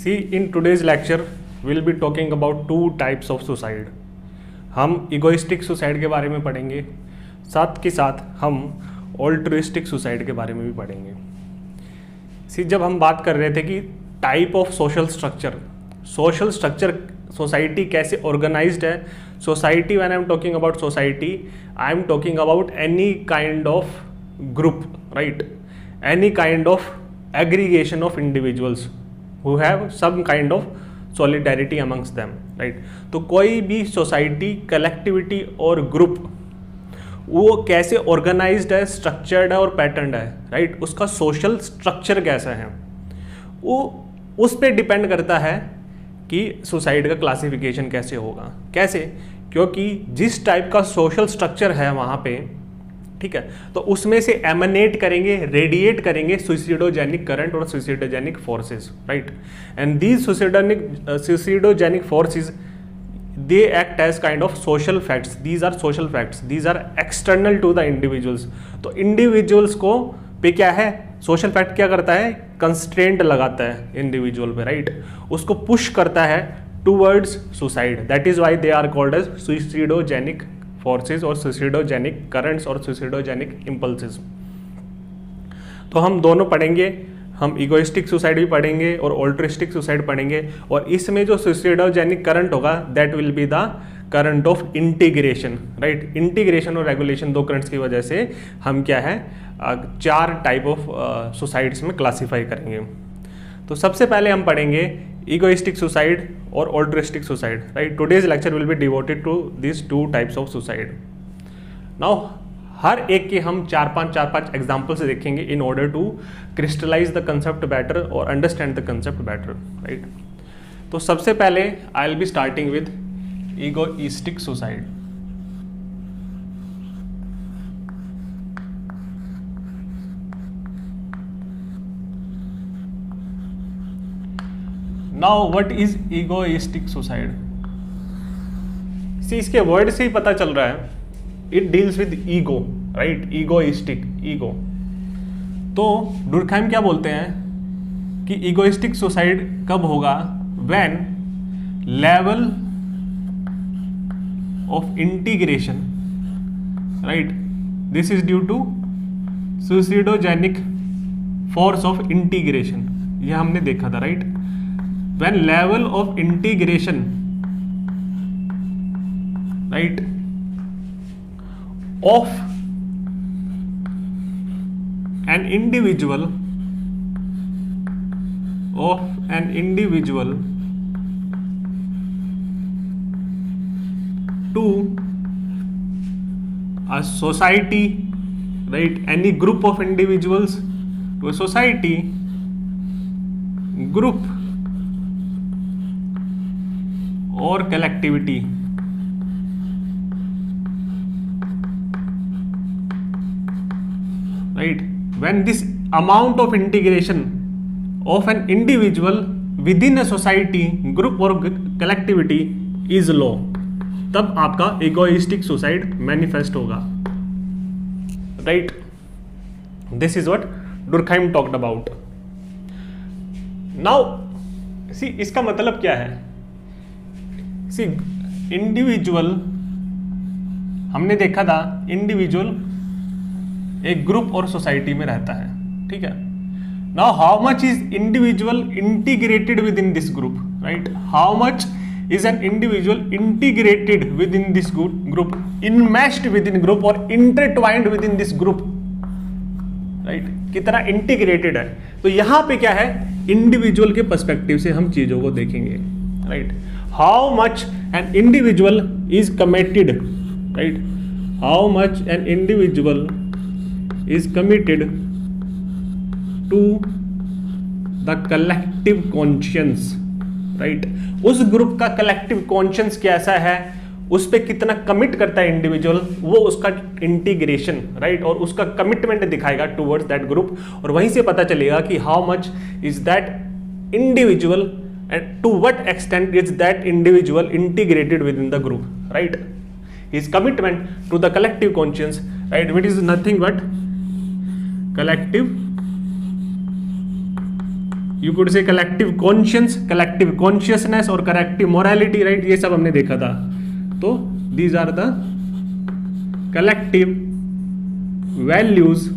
See, in today's lecture, we'll be talking about two types of suicide. हम egoistic suicide के बारे में पढ़ेंगे, साथ के साथ हम ऑल्ट्रुइस्टिक सुसाइड के बारे में भी पढ़ेंगे. सी, जब हम बात कर रहे थे कि type of social structure society कैसे ऑर्गेनाइज्ड है. Society, when I am talking about society, I am talking about any kind of group, right, any kind of aggregation of individuals who have some kind of solidarity amongst them, right. तो कोई भी society, collectivity और group वो कैसे organised है, structured है और pattern है, राइट. उसका सोशल स्ट्रक्चर कैसा है वो उस पर डिपेंड करता है कि सुसाइड का क्लासिफिकेशन कैसे होगा. कैसे? क्योंकि जिस टाइप का सोशल स्ट्रक्चर है वहाँ पे, ठीक है, तो उसमें से एमनेट करेंगे, रेडिएट करेंगे सुइसिडोजेनिक करंट और suicidogenic forces, right. And these suicidogenic forces, they act as kind of social facts. These are social facts, these are external to the individuals. तो इंडिविजुअल्स को पे क्या है, सोशल फैक्ट क्या करता है, कंस्ट्रेंट लगाता है इंडिविजुअल पे, राइट. उसको पुश करता है towards suicide. That is why they are called as suicidogenic forces और सुइसिडोजेनिक करंट्स और सुइसिडोजेनिक इम्पल्सेस. तो हम दोनों पढ़ेंगे, हम इगोइस्टिक सुसाइड भी पढ़ेंगे और ऑल्ट्रुइस्टिक सुसाइड पढ़ेंगे. और इसमें जो सुइसिडोजेनिक करंट होगा that will be the current of integration, right. Integration और रेगुलेशन, दो करंट्स की वजह से हम क्या है, चार टाइप ऑफ सुसाइड्स में क्लासीफाई करेंगे. तो सबसे पहले हम पढ़ेंगे egoistic suicide और altruistic suicide, right. Today's lecture will be devoted to these two types of suicide. Now हर एक के हम चार पांच एग्जाम्पल से देखेंगे in order to crystallize the concept better और understand the concept better, right. तो सबसे पहले I will be starting with egoistic suicide. Now what is egoistic suicide? See, इसके वर्ड से ही पता चल रहा है, it deals with ego, right? Egoistic, ego. तो डुरखाइम क्या बोलते हैं कि egoistic suicide कब होगा? When level of integration, right? This is due to suicidogenic force of integration. यह हमने देखा था, right? When level of integration, right, of an individual to a society, right, any group of individuals to a society, group or collectivity, right. When this amount of integration of an individual within a society, group or collectivity is low, तब आपका egoistic suicide manifest होगा, right. This is what Durkheim talked about. Now see, इसका मतलब क्या है? सी, individual, हमने देखा था इंडिविजुअल एक ग्रुप और सोसाइटी में रहता है, ठीक है. Now how much is individual integrated with in this group, right. How much is an individual integrated with in this group, enmeshed with in group और intertwined with in this group, right. कितना integrated है. तो यहां पे क्या है, individual के perspective से हम चीजों को देखेंगे, right. How much an individual is committed, right? How much an individual is committed to the collective conscience, right? उस ग्रुप का collective conscience कैसा है, उस पे कितना कमिट करता है इंडिविजुअल, वो उसका इंटीग्रेशन, राइट, और उसका कमिटमेंट दिखाएगा टूवर्ड्स दैट ग्रुप. और वहीं से पता चलेगा कि how much is that individual and to what extent is that individual integrated within the group, right. His commitment to the collective conscience, right, which is nothing but collective you could say collective conscience, collective consciousness और collective morality, right, ये सब हमने देखा था। तो these are the collective values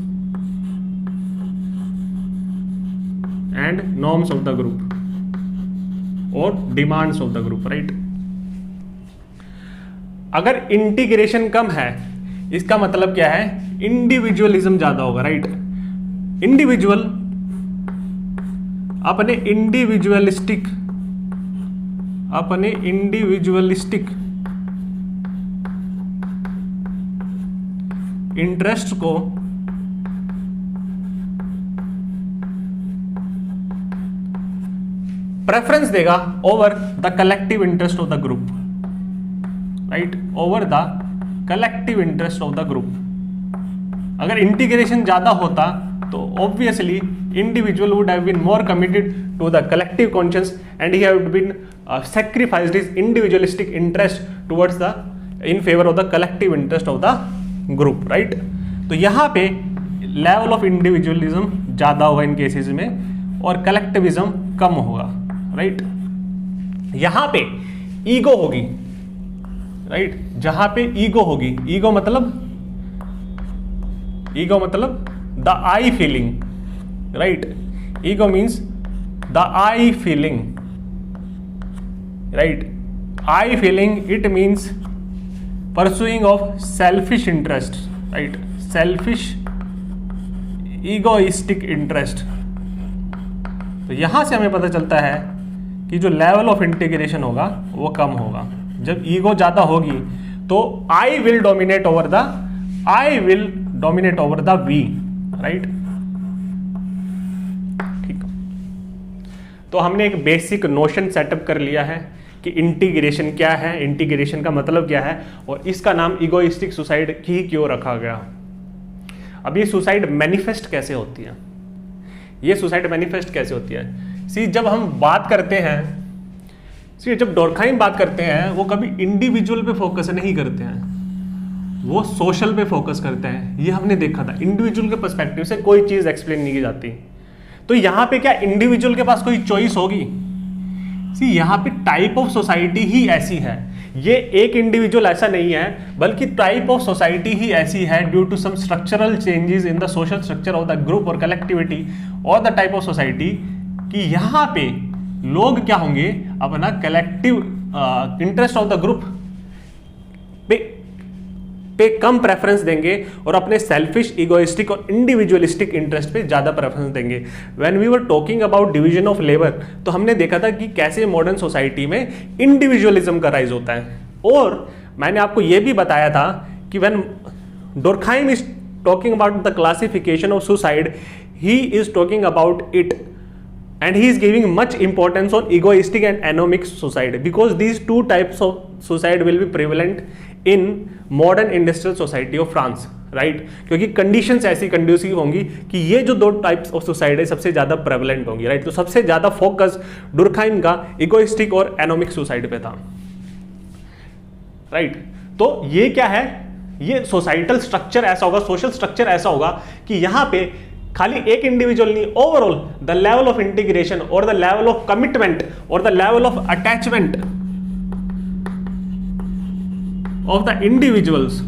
and norms of the group और demands of the group, right. अगर integration कम है इसका मतलब क्या है, इंडिविजुअलिज्म ज्यादा होगा, राइट। इंडिविजुअल अपने इंडिविजुअलिस्टिक इंटरेस्ट को प्रेफरेंस देगा over the collective interest of the group, right, over the collective interest of the group. अगर इंटीग्रेशन ज्यादा होता तो obviously individual would have been more committed to the collective conscious and he have been sacrificed his individualistic interest towards the in favor of the collective interest of the group, right। तो यहाँ पे level of individualism ज्यादा होगा इन cases में और collectivism कम होगा, right. यहाँ पे ईगो होगी, राइट, जहां पे ईगो होगी, ईगो मतलब the I feeling, right. Ego means the I feeling, right, I feeling, it means pursuing of selfish interest, right, selfish egoistic interest। तो यहां से हमें पता चलता है कि जो लेवल ऑफ इंटीग्रेशन होगा वो कम होगा। जब ईगो ज्यादा होगी तो I will dominate over the we, right। ठीक, तो हमने एक बेसिक नोशन सेटअप कर लिया है कि इंटीग्रेशन क्या है, इंटीग्रेशन का मतलब क्या है और इसका नाम इगोइस्टिक सुसाइड ही क्यों रखा गया। अब ये सुसाइड मैनिफेस्ट कैसे होती है, ये सुसाइड मैनिफेस्ट कैसे होती है। सी जब हम बात करते हैं, सी जब डोरखाइम बात करते हैं वो कभी इंडिविजुअल पे फोकस नहीं करते हैं, वो सोशल पे फोकस करते हैं। ये हमने देखा था, इंडिविजुअल के पर्सपेक्टिव से कोई चीज एक्सप्लेन नहीं की जाती। तो यहां पे क्या इंडिविजुअल के पास कोई चॉइस होगी? सी यहाँ पे टाइप ऑफ सोसाइटी ही ऐसी है, ये एक इंडिविजुअल ऐसा नहीं है बल्कि टाइप ऑफ सोसाइटी ही ऐसी है due to some structural changes in the social structure of the group और कलेक्टिविटी और द टाइप ऑफ सोसाइटी, कि यहाँ पे लोग क्या होंगे, अपना collective interest of the group पे कम प्रेफरेंस देंगे और अपने सेल्फिश, इगोइस्टिक और इंडिविजुअलिस्टिक इंटरेस्ट पे ज्यादा प्रेफरेंस देंगे। When we were talking about division of labour तो हमने देखा था कि कैसे मॉडर्न सोसाइटी में इंडिविजुअलिज्म का राइज होता है। और मैंने आपको यह भी बताया था कि when डोरखाइम is talking about the classification of suicide, he is talking about it and he is giving much importance on egoistic and anomic suicide because these two types of suicide will be prevalent in modern industrial society of France, right। क्योंकि conditions ऐसी conducive होंगी कि ये जो दो types of suicide है सबसे ज्यादा प्रेवलेंट होंगी, राइट। तो सबसे ज्यादा फोकस डुरखाइम का इगोइस्टिक और एनोमिक सुसाइड पे था, राइट। तो ये क्या है, ये सोसाइटल स्ट्रक्चर ऐसा होगा, सोशल स्ट्रक्चर ऐसा होगा कि यहां पे खाली एक इंडिविजुअल नहीं, overall the level of integration और द लेवल ऑफ कमिटमेंट और the level of attachment of the individuals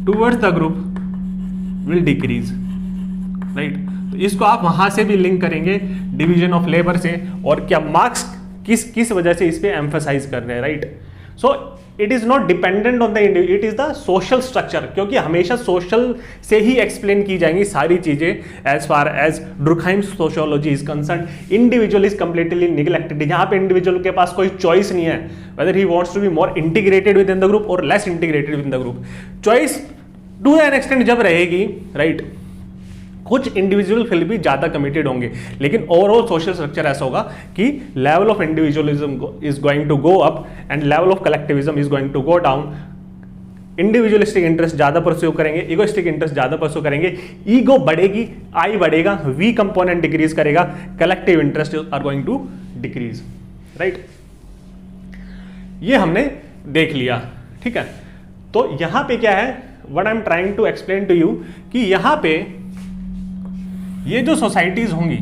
towards the group will decrease, right. तो इसको आप वहां से भी लिंक करेंगे डिवीजन ऑफ लेबर से, और क्या मार्क्स किस वजह से इस पे एम्फसाइज कर रहे हैं, right. So it is not dependent on the individual, it is the social structure, क्योंकि हमेशा सोशल से ही एक्सप्लेन की जाएंगी सारी चीजें as far as Durkheim sociology is concern. Individual is completely neglected, यहाँ पे इंडिविजुअल के पास कोई चॉइस नहीं है whether he wants to be more integrated with in the group और less integrated with in the group. Choice to an extent जब रहेगी, राइट, कुछ इंडिविजुअल फिर भी ज्यादा कमिटेड होंगे, लेकिन ओवरऑल सोशल स्ट्रक्चर ऐसा होगा कि level of individualism is going to go up and level of collectivism is going to go down. Individualistic interest ज्यादा परस्यू करेंगे, इगोइस्टिक इंटरेस्ट ज्यादा परस्यू करेंगे, ईगो बढ़ेगी, आई बढ़ेगा, वी कंपोनेंट डिक्रीज करेगा, collective interest are going to decrease, right. ये हमने देख लिया, ठीक है। तो यहां पे क्या है, what I am trying to explain to you कि यहां पे ये जो सोसाइटीज होंगी,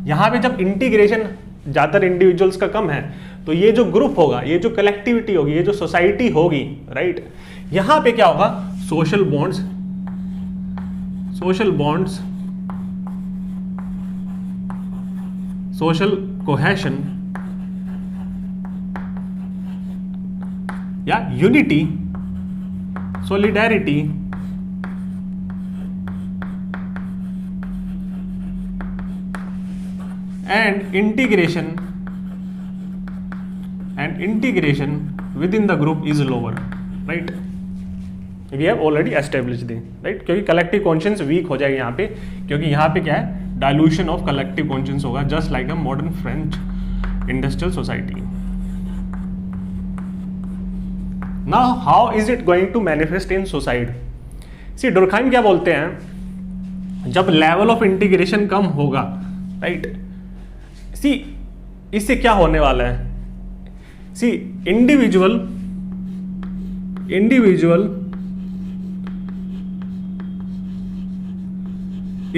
यहाँ पे जब इंटीग्रेशन ज़्यादातर इंडिविजुअल्स का कम है, तो ये जो ग्रुप होगा, ये जो कलेक्टिविटी होगी, ये जो सोसाइटी होगी, राइट, यहाँ पे क्या होगा, सोशल बॉन्ड्स सोशल कोहेशन या unity, solidarity and integration within the group is lower, right? We have already established this, right? क्योंकि collective conscience weak हो जाएगी यहाँ पे, क्योंकि यहाँ पे क्या है, dilution of collective conscience होगा, just like a modern French industrial society. Now how is it going to manifest in society? See, Durkheim क्या बोलते हैं, जब level of integration कम होगा, right? सी इससे क्या होने वाला है, सी individual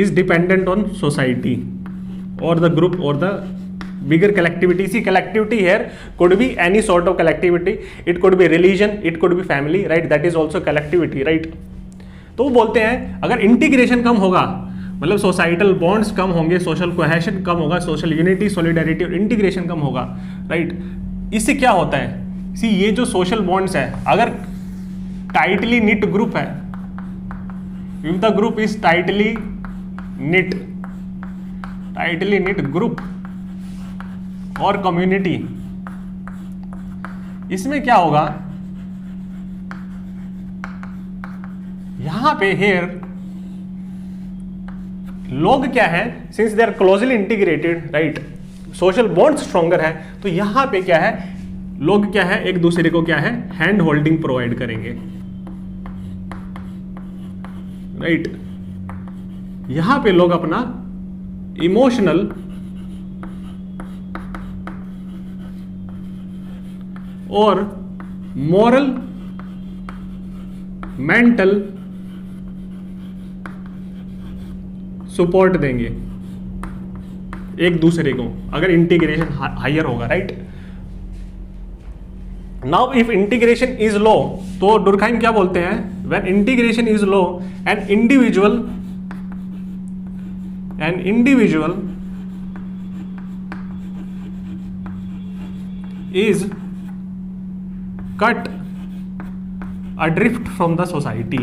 is dependent on society or the group or the bigger collectivity. See, collectivity here could be any sort of collectivity. It could be religion, it could be family, right? That is also collectivity, right? तो वो बोलते हैं अगर integration कम होगा, मतलब societal bonds कम होंगे, social cohesion कम होगा, social unity, solidarity और इंटीग्रेशन कम होगा, राइट? इससे क्या होता है, सी ये जो सोशल बॉन्ड्स है, अगर टाइटली निट ग्रुप है, if the group is tightly knit group और कम्युनिटी, इसमें क्या होगा, यहां पे हेयर लोग क्या है, since they are closely integrated, right, social bond stronger है, तो यहां पे क्या है, लोग क्या है, एक दूसरे को क्या है, हैंड होल्डिंग प्रोवाइड करेंगे, राइट? यहां पे लोग अपना इमोशनल और मॉरल, मेंटल सपोर्ट देंगे एक दूसरे को, अगर इंटीग्रेशन हायर होगा, right? Now if integration is low, तो डुरखाइम क्या बोलते हैं, when integration is low and individual is cut adrift from the society,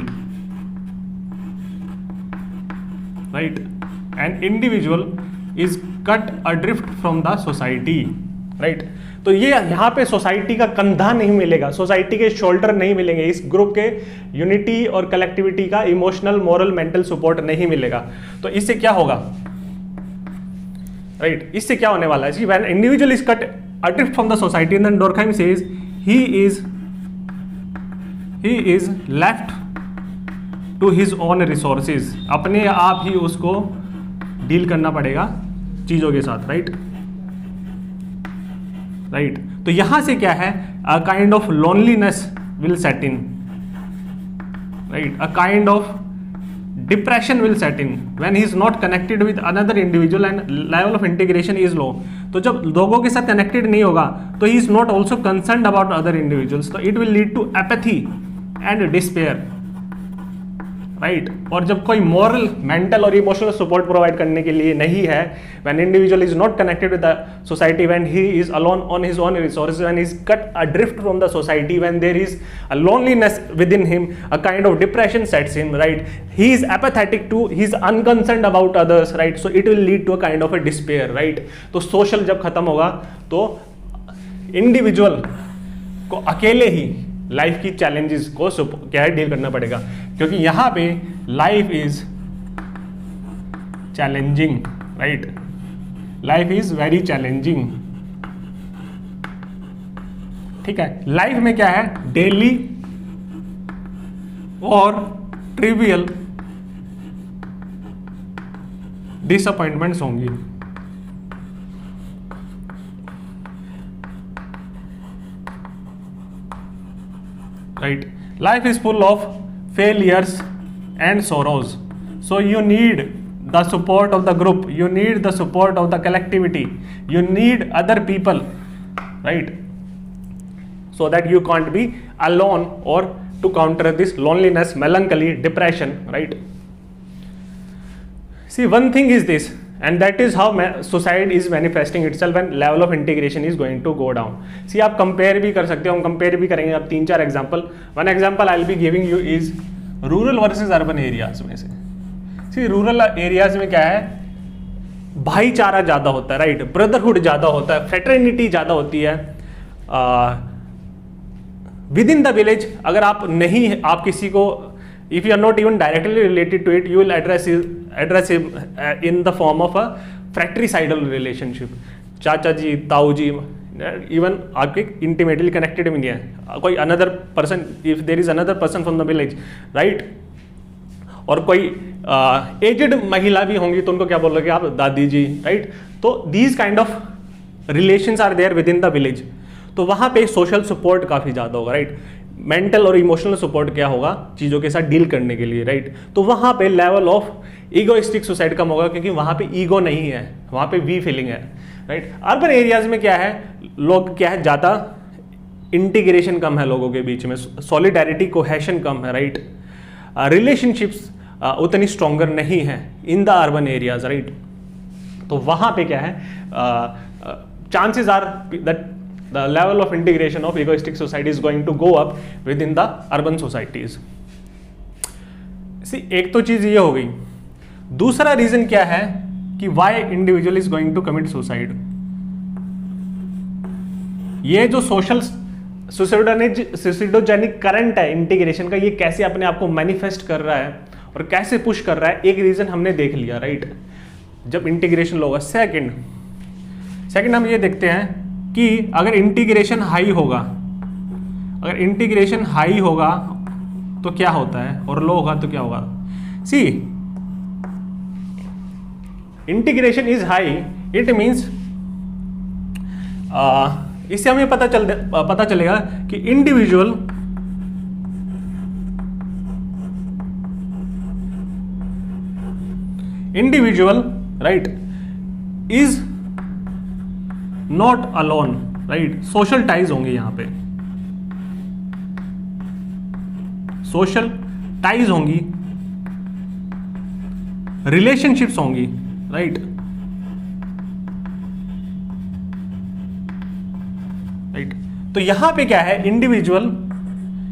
right? An individual is cut adrift from the society, right? तो ये यहाँ पे सोसाइटी का कंधा नहीं मिलेगा, सोसाइटी के शोल्डर नहीं मिलेंगे, इस ग्रुप के यूनिटी और कलेक्टिविटी का इमोशनल, मोरल, मेंटल सपोर्ट नहीं मिलेगा। तो इससे क्या होगा, राइट? इससे क्या होने वाला है जी, when individual is cut adrift from the society, and then Durkheim says he is left to his own resources, अपने आप ही उसको डील करना पड़ेगा चीजों के साथ, राइट? तो यहां से क्या है, a kind of loneliness will set in, right? A kind of depression will set in when he is not connected with another individual and level of integration is low. तो जब लोगों के साथ कनेक्टेड नहीं होगा, तो he is not also concerned about other individuals, तो it will lead to apathy and despair, right? और जब कोई मॉरल, मेंटल और इमोशनल सपोर्ट प्रोवाइड करने के लिए नहीं है, when individual is not connected with the society, when he is alone on his own resources, when is cut adrift from the society, when there is a loneliness within him, a kind of depression sets him, right? He is apathetic to, he is unconcerned about others, right? So it will lead to a kind of a despair, right? तो social जब खत्म होगा, तो individual को अकेले ही life की challenges को क्या है, डील करना पड़ेगा, क्योंकि यहां पे life is challenging, right? Life is very challenging, ठीक है? लाइफ में क्या है, डेली और ट्रिवियल डिसअपॉइंटमेंट्स होंगी, right? Life is full of failures and sorrows, so you need the support of the group, you need the support of the collectivity, you need other people, right? So that you can't be alone, or to counter this loneliness, melancholy, depression, right? See, one thing is this, and that is how suicide is manifesting itself when level of integration is going to go down. See, आप compare भी कर सकते हो, हम compare भी करेंगे अब 3-4 example. One example I'll be giving you is rural versus urban areas में से. See, rural areas में क्या है, भाईचारा ज़्यादा होता है, राइट, ब्रदरहुड ज़्यादा होता है, फ्रेटर्निटी ज़्यादा होती है. विद इन द विलेज अगर आप नहीं, आप किसी को, if you are not even directly related to it, you will address him in the form of a fratricidal relationship. चाचा जी, ताऊ जी, even आपके intimately connected भी नहीं है, कोई another person, if there is another person from the village, right? और कोई aged महिला भी होंगी तो उनको क्या बोलोगे आप, दादी जी, राइट? तो these kind of relations are there within the village. तो वहाँ पे सोशल सपोर्ट काफ़ी ज़्यादा होगा, राइट? मेंटल और इमोशनल सपोर्ट क्या होगा चीज़ों के साथ डील करने के लिए, राइट? तो वहाँ पे लेवल ऑफ ईगोइस्टिक सुसाइड कम होगा, क्योंकि वहाँ पे ईगो नहीं है, वहाँ पे वी फीलिंग है, राइट? अर्बन एरियाज में क्या है, लोग क्या है, ज़्यादा इंटीग्रेशन कम है लोगों के बीच में, सॉलिडारिटी कोहेशन कम है, राइट? रिलेशनशिप्स उतनी स्ट्रॉन्गर नहीं है in the urban areas, right? तो वहाँ पे क्या है, chances are that the level of integration of egoistic society is going to go up within the urban societies. See, एक तो चीज ये हो गई. दूसरा रीजन क्या है कि why individual is going to commit suicide. ये जो सोशल सुसाइडोजेनिक करंट है इंटीग्रेशन का, ये कैसे अपने आप को मैनिफेस्ट कर रहा है और कैसे पुश कर रहा है, एक रीजन हमने देख लिया, राइट? जब इंटीग्रेशन होगा. सेकंड हम ये देखते हैं कि अगर इंटीग्रेशन हाई होगा, अगर इंटीग्रेशन हाई होगा तो क्या होता है, और लो होगा तो क्या होगा. See, integration is high, it means इससे हमें पता चलेगा कि individual right is not alone, right? Social ties होंगे, यहां पे सोशल टाइज होंगी, रिलेशनशिप्स होंगी, राइट? तो यहां पे क्या है, इंडिविजुअल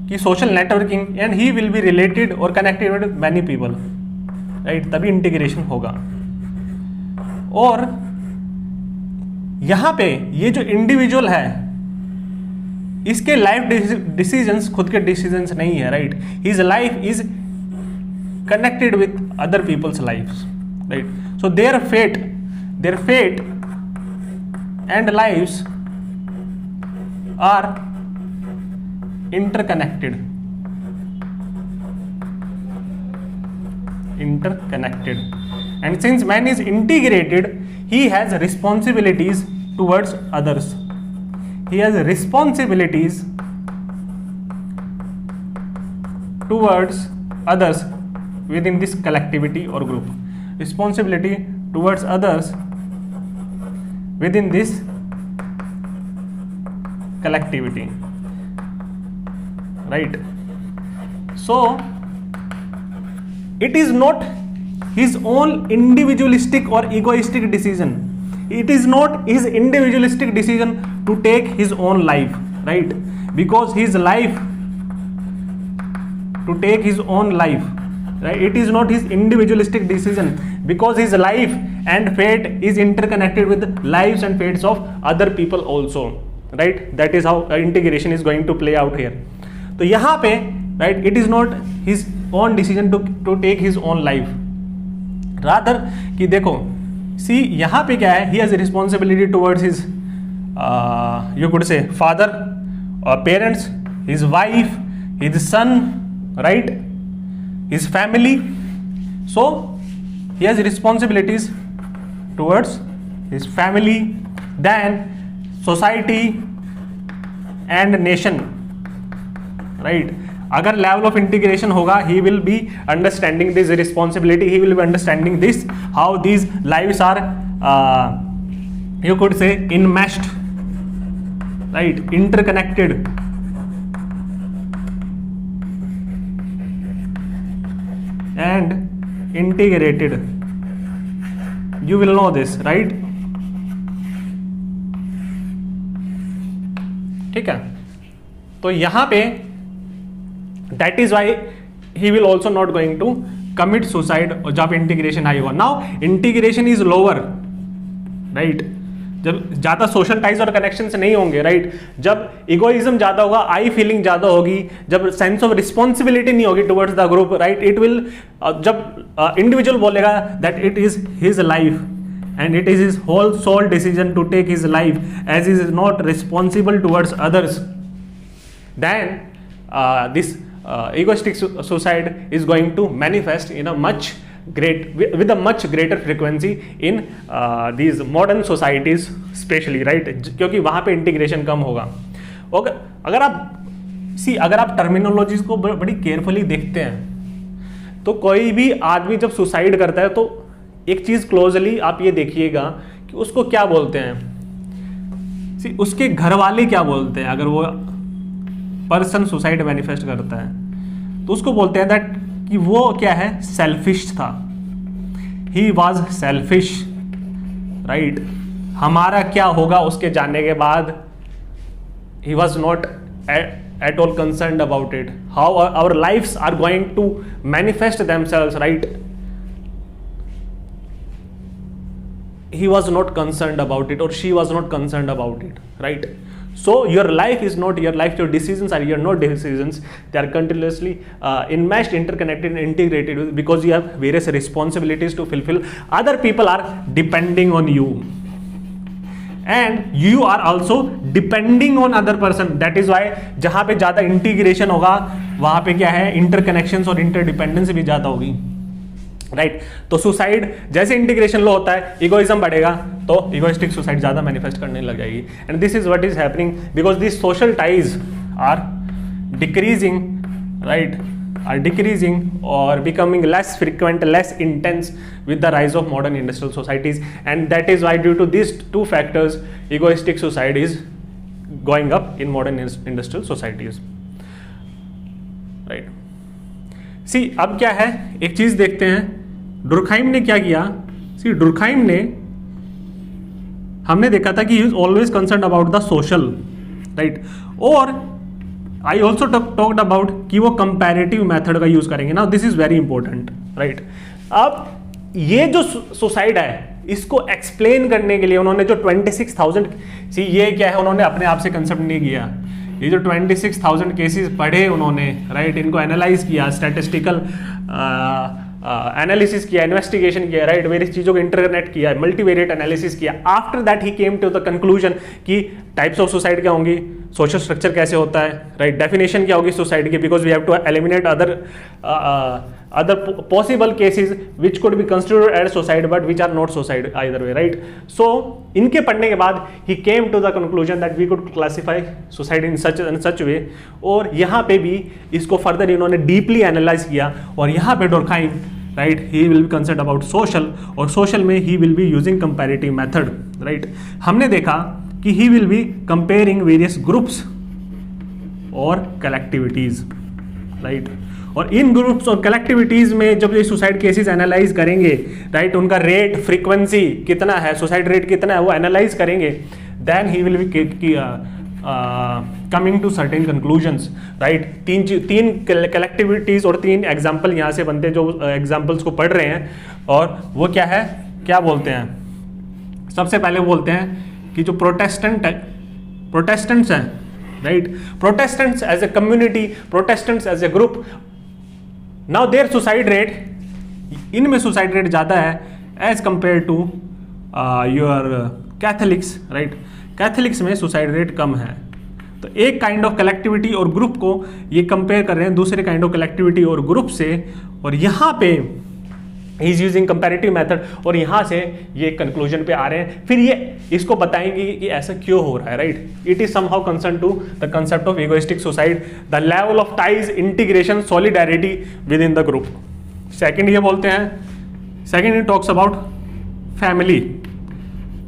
की social networking, and he will be related और connected with many people, right? तभी इंटीग्रेशन होगा. और यहां पे ये जो इंडिविजुअल है, इसके लाइफ डिसीजंस खुद के डिसीजंस नहीं है, right? His life is connected with other people's lifes, right? So their fate and lives are interconnected. And since man is integrated, he has responsibilities towards others. He has responsibilities towards others within this collectivity or group. Responsibility towards others within this collectivity. Right? So it is not his own individualistic or egoistic decision. It is not his individualistic decision to take his own life, right? Because his life, to take his own life, right? It is not his individualistic decision, because his life and fate is interconnected with lives and fates of other people also, right? That is how integration is going to play out here. तो यहाँ पे right it is not his own decision to take his own life, rather कि देखो see यहाँ पे क्या है, he has responsibility towards his you could say father, parents, his wife, his son, right, his family. So he has responsibilities towards his family, then society and nation, right? अगर level of integration होगा, he will be understanding this responsibility, he will be understanding this how these lives are you could say enmeshed, right, interconnected, and integrated. You will know this, right? ठीक है, तो यहां पे that is why he will also not going to commit suicide और जब integration high होगा. Now integration is lower, right, जब ज़्यादा सोशल टाइज और कनेक्शंस नहीं होंगे, राइट, जब इगोइज्म ज़्यादा होगा, आई फीलिंग ज़्यादा होगी, जब सेंस ऑफ रिस्पॉन्सिबिलिटी नहीं होगी towards the group, right, it will, जब इंडिविजुअल बोलेगा that it is his life and it is his whole sole decision to take his life as is not responsible towards others, then this egoistic suicide is going to manifest in a much with a much greater frequency in these modern societies especially, right, क्योंकि वहाँ पे integration कम होगा. और अगर आप terminologies को बड़ी carefully देखते हैं तो कोई भी आदमी जब सुसाइड करता है तो एक चीज़ क्लोजली आप ये देखिएगा कि उसको क्या बोलते हैं, उसके घर वाले क्या बोलते हैं. अगर वो पर्सन सुसाइड मैनिफेस्ट करता है तो उसको बोलते हैं दैट कि वो क्या है, सेल्फिश था, ही वॉज सेल्फिश, राइट. हमारा क्या होगा उसके जानने के बाद, he was not at all concerned about it, how our lifes are going to manifest themselves, right. He was not concerned about it or she was not concerned about it, right. So your life is not your life, your decisions are your not decisions, they are continuously enmeshed, interconnected and integrated because you have various responsibilities to fulfill. Other people are depending on you and you are also depending on other person. That is why जहाँ पे ज़्यादा integration होगा वहाँ पे क्या है, interconnections और interdependence भी ज़्यादा होगी, राइट. तो सुसाइड जैसे इंटीग्रेशन लो होता है, इगोइज्म बढ़ेगा तो इगोइस्टिक सुसाइड ज्यादा मैनिफेस्ट करने लग जाएगी. And this is what is happening because this social ties are decreasing, right, are decreasing और becoming less frequent, less intense with the rise of modern industrial societies, and that is why due to these two factors egoistic suicide is going up in modern industrial societies, right. See, अब क्या है, एक चीज देखते हैं, डुरखाइम ने क्या किया. सी, डुरखाइम ने, हमने देखा था कि he is always concern about the social, right. और आई ऑल्सो टॉक्ड अबाउट कि वो कंपैरेटिव मेथड का यूज करेंगे. Now this is very important, right. अब ये जो सुसाइड है इसको एक्सप्लेन करने के लिए उन्होंने जो 26,000, सी ये क्या है, उन्होंने अपने आप से कंसेप्ट नहीं किया. ये जो 26,000 केसेस पढ़े उन्होंने, राइट, इनको एनालाइज किया, स्टैटिस्टिकल एनालिसिस किया, इन्वेस्टिगेशन किया, राइट, वेरियस चीज़ों को इंटरनेट किया, मल्टीवेरिएट एनालिसिस किया. After that he came to the conclusion कि टाइप्स ऑफ सुसाइड क्या होंगी, सोशल स्ट्रक्चर कैसे होता है, राइट, डेफिनेशन क्या होगी सुसाइड की, because we have to eliminate other possible cases which could be considered as suicide but which are not suicide either way, right. So इनके पढ़ने के बाद he came to the conclusion that we could classify suicide in such way. और यहाँ पे भी इसको further इन्होंने deeply analyze किया और यहाँ पे डुरखाइम, right, he will be concerned about social और social में he will be using comparative method, right. हमने देखा कि he will be comparing various groups और collectivities, right. और इन ग्रुप्स और कलेक्टिविटीज में जब ये सुसाइड केसेस एनालाइज करेंगे, राइट, उनका रेट, फ्रीक्वेंसी कितना है, सुसाइड रेट कितना है, वो एनालाइज करेंगे, then he will be coming to certain conclusions, right. तीन कलेक्टिविटीज और 3 एग्जाम्पल यहाँ से बनते हैं जो एग्जाम्पल्स को पढ़ रहे हैं. और वो क्या है, क्या बोलते हैं, सबसे पहले बोलते हैं कि जो प्रोटेस्टेंट्स हैं, right, Protestants as a community, Protestants as a group, now their suicide rate, इनमें सुसाइड रेट ज़्यादा है as compare to your Catholics, right. Catholics में सुसाइड रेट कम है. तो एक काइंड ऑफ कलेक्टिविटी और ग्रुप को ये कंपेयर कर रहे हैं दूसरे काइंड ऑफ कलेक्टिविटी और ग्रुप से. और यहाँ पे he is using comparative method, और यहां से ये कंक्लूजन पे आ रहे हैं, फिर ये इसको बताएंगे कि ऐसा क्यों हो रहा है, right. It is somehow concern to the concept of egoistic suicide, the level of ties, integration, solidarity with in the group. Second ये बोलते हैं, second it talks about family,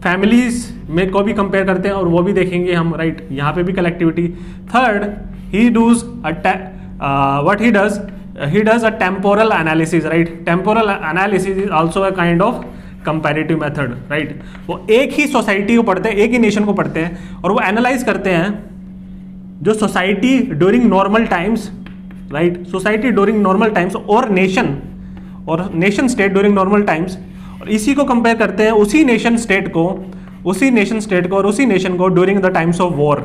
families में को भी कंपेयर करते हैं और वो भी देखेंगे हम, राइट। यहाँ पे भी collectivity. Third he does what he does a temporal analysis, right. Temporal analysis is also a kind of comparative method, right. वो एक ही सोसाइटी को पढ़ते हैं, एक ही नेशन को पढ़ते हैं और वो एनालाइज करते हैं जो society during normal times, right, society during normal times और nation state during normal times, और इसी को कंपेयर करते हैं उसी नेशन स्टेट को और उसी नेशन को during the times of war,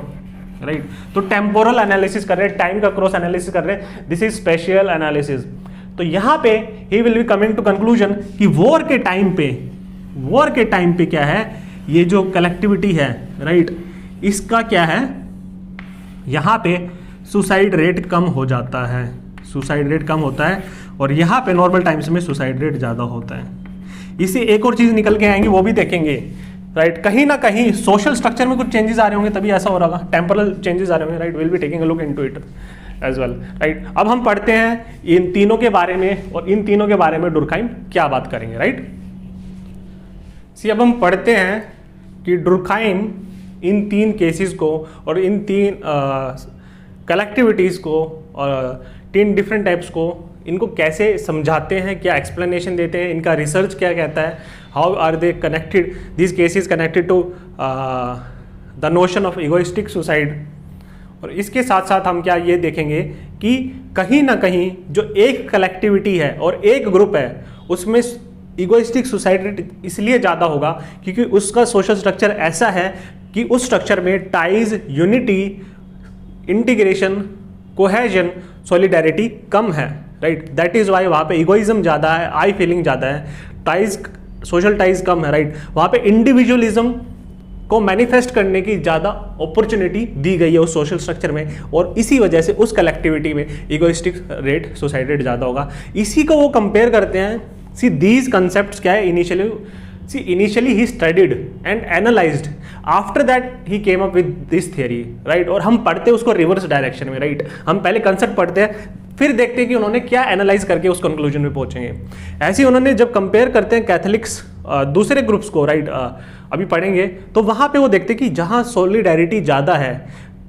right. तो टेम्पोरल एनालिसिस कर रहे हैं, टाइम का क्रॉस एनालिसिस कर रहे हैं, दिस इज स्पेशियल एनालिसिस। तो यहां पे he will be coming to conclusion कि वॉर के टाइम पे क्या है, ये जो कलेक्टिविटी है, राइट, इसका क्या है, यहां पे सुसाइड रेट कम हो जाता है, सुसाइड रेट कम होता है, और यहां पे नॉर्मल टाइम्स में सुसाइड रेट ज्यादा होता है। इसी एक और चीज निकल के आएंगी, वो भी देखेंगे, राइट। कहीं ना कहीं सोशल स्ट्रक्चर में कुछ चेंजेस आ रहे होंगे, तभी ऐसा हो रहा होगा, टेम्पोरल चेंजेस आ रहे होंगे, right. Will be taking a look into it as well, right. अब हम पढ़ते हैं इन तीनों के बारे में, और इन तीनों के बारे में डुर्कहाइम क्या बात करेंगे, राइट। अब हम पढ़ते हैं कि डुर्कहाइम इन तीन केसेस को और इन तीन कलेक्टिविटीज को और तीन डिफरेंट टाइप्स को, इनको कैसे समझाते हैं, क्या एक्सप्लेनेशन देते हैं, इनका रिसर्च क्या कहता है, how are they connected, this cases connected to the notion of egoistic suicide. और इसके साथ साथ हम क्या ये देखेंगे कि कहीं ना कहीं जो एक कलेक्टिविटी है और एक ग्रुप है, उसमें इगोइस्टिक सुसाइड रेट इसलिए ज़्यादा होगा क्योंकि उसका सोशल स्ट्रक्चर ऐसा है कि उस स्ट्रक्चर में ties, unity, integration, cohesion, solidarity कम है, राइट। दैट इज वाई वहाँ पे इगोइज्म ज़्यादा है, आई फीलिंग ज़्यादा है, टाइज, सोशल टाइज कम है, राइट। वहाँ पे इंडिविजुअलिज्म को मैनिफेस्ट करने की ज़्यादा अपॉर्चुनिटी दी गई है उस सोशल स्ट्रक्चर में, और इसी वजह से उस कलेक्टिविटी में इगोइस्टिक रेट, सुसाइड रेट ज़्यादा होगा। इसी को वो कंपेयर करते हैं। सी दीज कंसेप्ट क्या है, initially he studied and analysed, after that he came up with this theory, right. और हम पढ़ते हैं उसको रिवर्स डायरेक्शन में, राइट। हम पहले कंसेप्ट पढ़ते हैं, फिर देखते हैं कि उन्होंने क्या एनालाइज करके उस कंक्लूजन में पहुंचेंगे। ऐसे ही उन्होंने जब कंपेयर करते हैं कैथोलिक्स दूसरे ग्रुप्स को, राइट, अभी पढ़ेंगे, तो वहां पे वो देखते हैं कि जहां सॉलिडारिटी ज़्यादा है,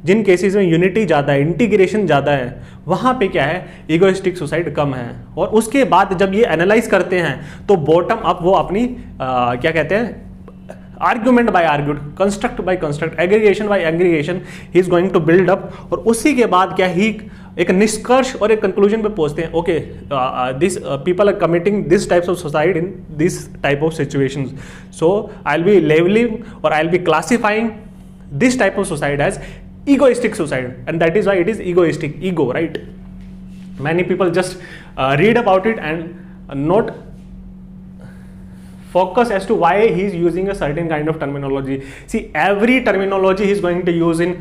जिन केसेस में यूनिटी ज़्यादा है, इंटीग्रेशन ज़्यादा है, वहाँ पे क्या है, इगोइस्टिक सुसाइड कम है। और उसके बाद जब ये एनालाइज करते हैं तो बॉटम अप वो अपनी क्या कहते हैं, argument by argued, construct by construct, aggregation by aggregation he is going to build up, और उसी के बाद क्या ही एक निष्कर्ष और एक कंक्लूजन पे पहुंचते हैं। Okay, this people are committing this types of suicide in this type of situations, so I will be levelling और I will be classifying this type of suicide as egoistic suicide, and that is why it is egoistic, ego, right. Many people just read about it and not focus as to why he is using a certain kind of terminology. See, every terminology he is going to use in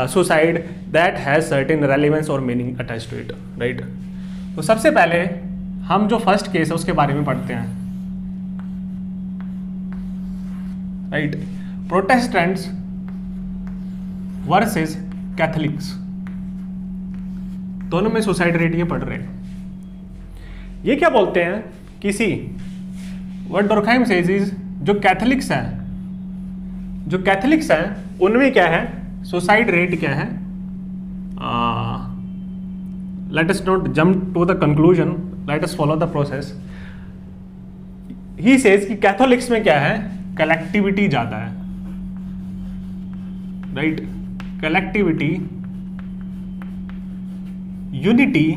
suicide that has certain relevance or meaning attached to it, right. तो सबसे पहले हम जो first case है उसके बारे में पढ़ते हैं, राइट। प्रोटेस्टेंट्स वर्सेस कैथोलिक्स, दोनों में सुसाइड रेट ये पढ़ रहे हैं। ये क्या बोलते हैं, किसी व्हाट डुर्कहाइम सेज इज, जो कैथोलिक्स हैं उनमें क्या है, सुसाइड रेट क्या है, let us not jump to the conclusion, let us follow the process. He says कि कैथोलिक्स में क्या है, कलेक्टिविटी ज्यादा है, राइट। कलेक्टिविटी, यूनिटी,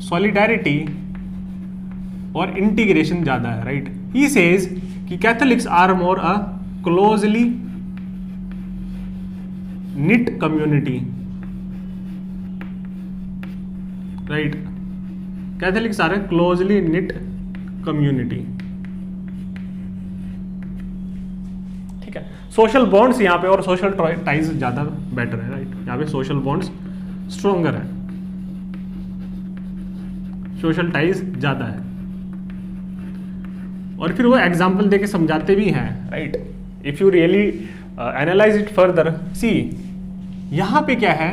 सॉलिडारिटी और इंटीग्रेशन ज्यादा है, राइट। ही सेज कि Catholics are more a closely knit community, right. Catholics are a closely knit community. ठीक है, सोशल बॉन्ड्स यहाँ पे और सोशल टाइज ज़्यादा बेटर है, राइट. यहाँ पे सोशल बॉन्ड्स स्ट्रोंगर है. सोशल टाइज ज़्यादा है। और फिर वो एग्जाम्पल देके समझाते भी हैं, right. If you really analyse it further, see यहाँ पे क्या है,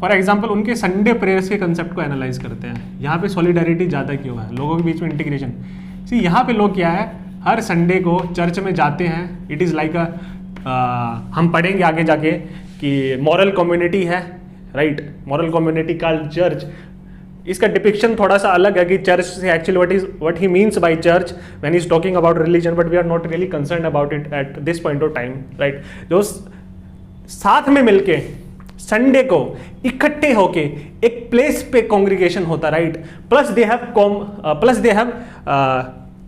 फॉर एग्जाम्पल उनके संडे प्रेयर्स के कंसेप्ट को एनालाइज करते हैं। यहाँ पे सॉलिडारिटी ज़्यादा क्यों है, लोगों के बीच में इंटीग्रेशन। सी यहाँ पे लोग क्या है, हर संडे को चर्च में जाते हैं। इट इज़ लाइक हम पढ़ेंगे आगे जाके कि मॉरल कम्युनिटी है, right, moral community called church. इसका डिपिक्शन थोड़ा सा अलग है कि चर्च से actually what he means by church when he is talking about religion, but we are not really concern about it at this point of time, right. जो साथ में मिलके संडे को इकट्ठे होके एक प्लेस पे कॉन्ग्रीगेशन होता, right, plus they have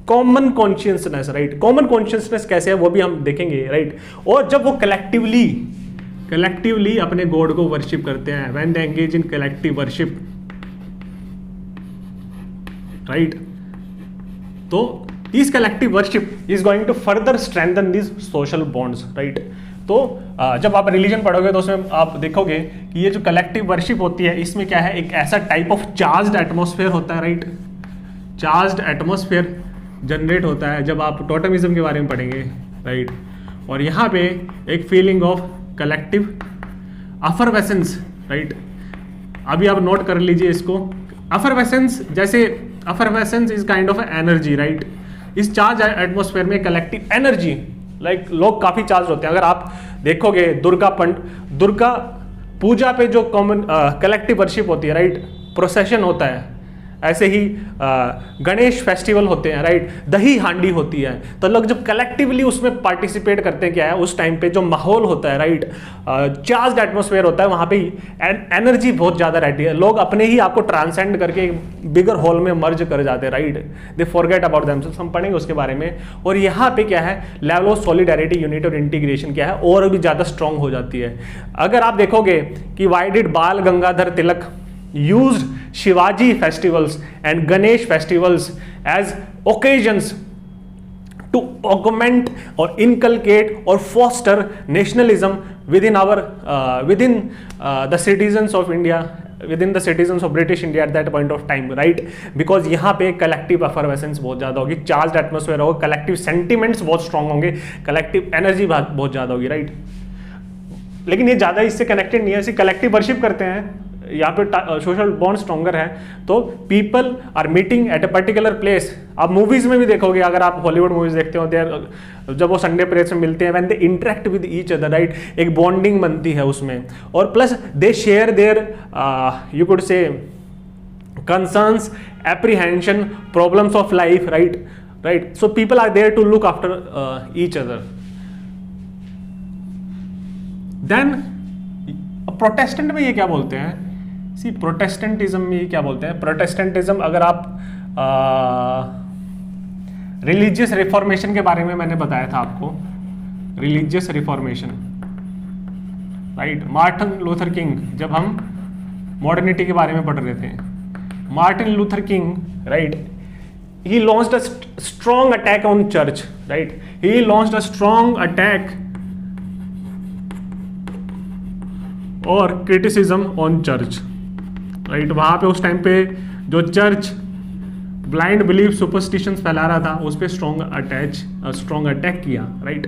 common consciousness, right. Common consciousness कैसे है वो भी हम देखेंगे, राइट। और जब वो कलेक्टिवली अपने गॉड को वर्शिप करते हैं, when they engage in collective worship, right, तो this collective worship is going to further strengthen this social bonds, right. तो जब आप रिलीजन पढ़ोगे तो उसमें आप देखोगे कि ये जो कलेक्टिव वर्शिप होती है, इसमें क्या है, एक ऐसा टाइप ऑफ चार्ज्ड एटमॉस्फेयर होता है, राइट। चार्ज्ड एटमॉस्फेयर जनरेट होता है जब आप टोटमिज्म के बारे में पढ़ेंगे, राइट। और यहाँ पे एक feeling of collective effervescence, right. अभी आप नोट कर लीजिए इसको। अफरवेसेंस, जैसे effervescence is kind of energy, right. इस चार्ज एटमॉस्फेयर में कलेक्टिव एनर्जी, लाइक लोग काफी चार्ज होते हैं। अगर आप देखोगे दुर्गा पूजा पे जो कॉमन कलेक्टिव वर्शिप होती है, राइट, प्रोसेशन होता है, ऐसे ही गणेश फेस्टिवल होते हैं, राइट, दही हांडी होती है। तो लोग जब कलेक्टिवली उसमें पार्टिसिपेट करते हैं, क्या है, उस टाइम पे जो माहौल होता है, राइट, चार्ज्ड एटमॉस्फेयर होता है, वहां पे एनर्जी बहुत ज्यादा रहती है। लोग अपने ही आपको ट्रांसेंड करके एक बिगर हॉल में मर्ज कर जाते हैं, right. They forget about themselves, हम पढ़ेंगे उसके बारे में। और यहाँ पे क्या है, लेवल ऑफ सॉलिडारिटी, यूनिट और इंटीग्रेशन क्या है, और भी ज्यादा स्ट्रांग हो जाती है। अगर आप देखोगे कि वाई डिड बाल Gangadhar Tilak used Shivaji festivals and Ganesh festivals as occasions to augment or inculcate or foster nationalism within the citizens of India, within the citizens of British India at that point of time, right? Because यहाँ पे collective effervescence बहुत ज़्यादा होगी, charged atmosphere होगा, collective sentiments बहुत strong होंगे, collective energy बहुत ज़्यादा होगी, right? लेकिन ये ज़्यादा इससे कनेक्टेड नहीं है। ऐसे कलेक्टिव वर्शिप करते हैं, यहाँ पे सोशल बॉन्ड स्ट्रॉन्गर है। तो people are meeting at a particular place. आप मूवीज में भी देखोगे, अगर आप हॉलीवुड मूवीज देखते हो, जब वो संडे प्रेयर्स में मिलते हैं, when they interact with each other, right, एक बॉन्डिंग बनती है उसमें। और plus they share their you could say concerns, apprehension, problems of life, right. So people are there to look after each other. Then Protestant में ये क्या बोलते हैं, सी प्रोटेस्टेंटिज्म में ये क्या बोलते हैं। प्रोटेस्टेंटिज्म, अगर आप रिलीजियस रिफॉर्मेशन के बारे में मैंने बताया था आपको, religious reformation, right, Martin Luther king, जब हम मॉडर्निटी के बारे में पढ़ रहे थे, Martin Luther King, right, he launched a strong attack on church, right, he launched a strong attack और क्रिटिसिज्म ऑन चर्च, राइट। वहाँ पे उस टाइम पे जो चर्च ब्लाइंड बिलीफ सुपरस्टिशंस फैला रहा था, उस पर स्ट्रॉन्ग अटैक किया, राइट।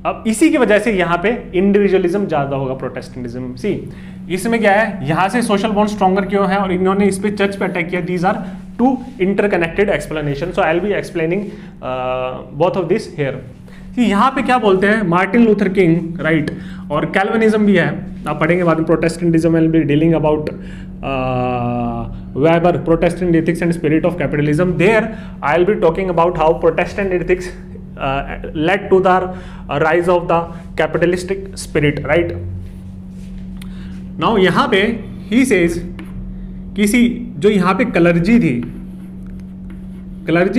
अब इसी की वजह से यहाँ पे इंडिविजुअलिज्म ज़्यादा होगा, प्रोटेस्टेंटिज्म। सी इसमें क्या है, यहाँ से सोशल बॉन्ड स्ट्रॉन्गर क्यों है और इन्होंने इस पे चर्च पे अटैक किया। These are two interconnected explanation, so I will be explaining both of this here. यहाँ पे क्या बोलते हैं, मार्टिन लूथर किंग, राइट, और कैल्विनिज्म भी है, आप पढ़ेंगे बाद में। Protestantism will be dealing about Weber, Protestant ethics and spirit of capitalism. There I will be talking about how Protestant ethics led to the rise of the capitalistic spirit, right? Now यहाँ पे he says किसी जो यहाँ पे clergy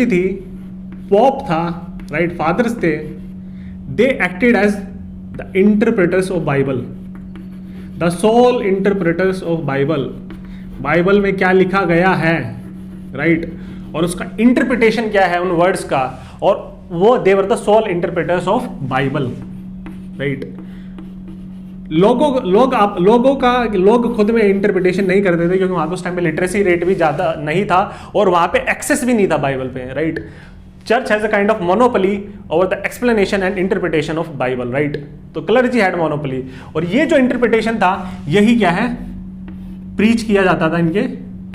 थी, pop था, right, fathers थे, they acted as the interpreters of Bible, the sole interpreters of Bible. Bible में क्या लिखा गया है, राइट, और उसका इंटरप्रिटेशन क्या है उन वर्ड्स का, और वो they were the sole interpreters of Bible, right. लोग खुद में इंटरप्रिटेशन नहीं करते थे, क्योंकि वहां पे उस टाइम पे लिटरेसी रेट भी ज्यादा नहीं था और वहां पे एक्सेस भी नहीं था बाइबल पे, right. Church has a kind of monopoly over the explanation and interpretation of Bible, right. तो क्लर्जी हैड मोनोपोली, और ये जो इंटरप्रिटेशन था यही क्या है, प्रीच किया जाता था इनके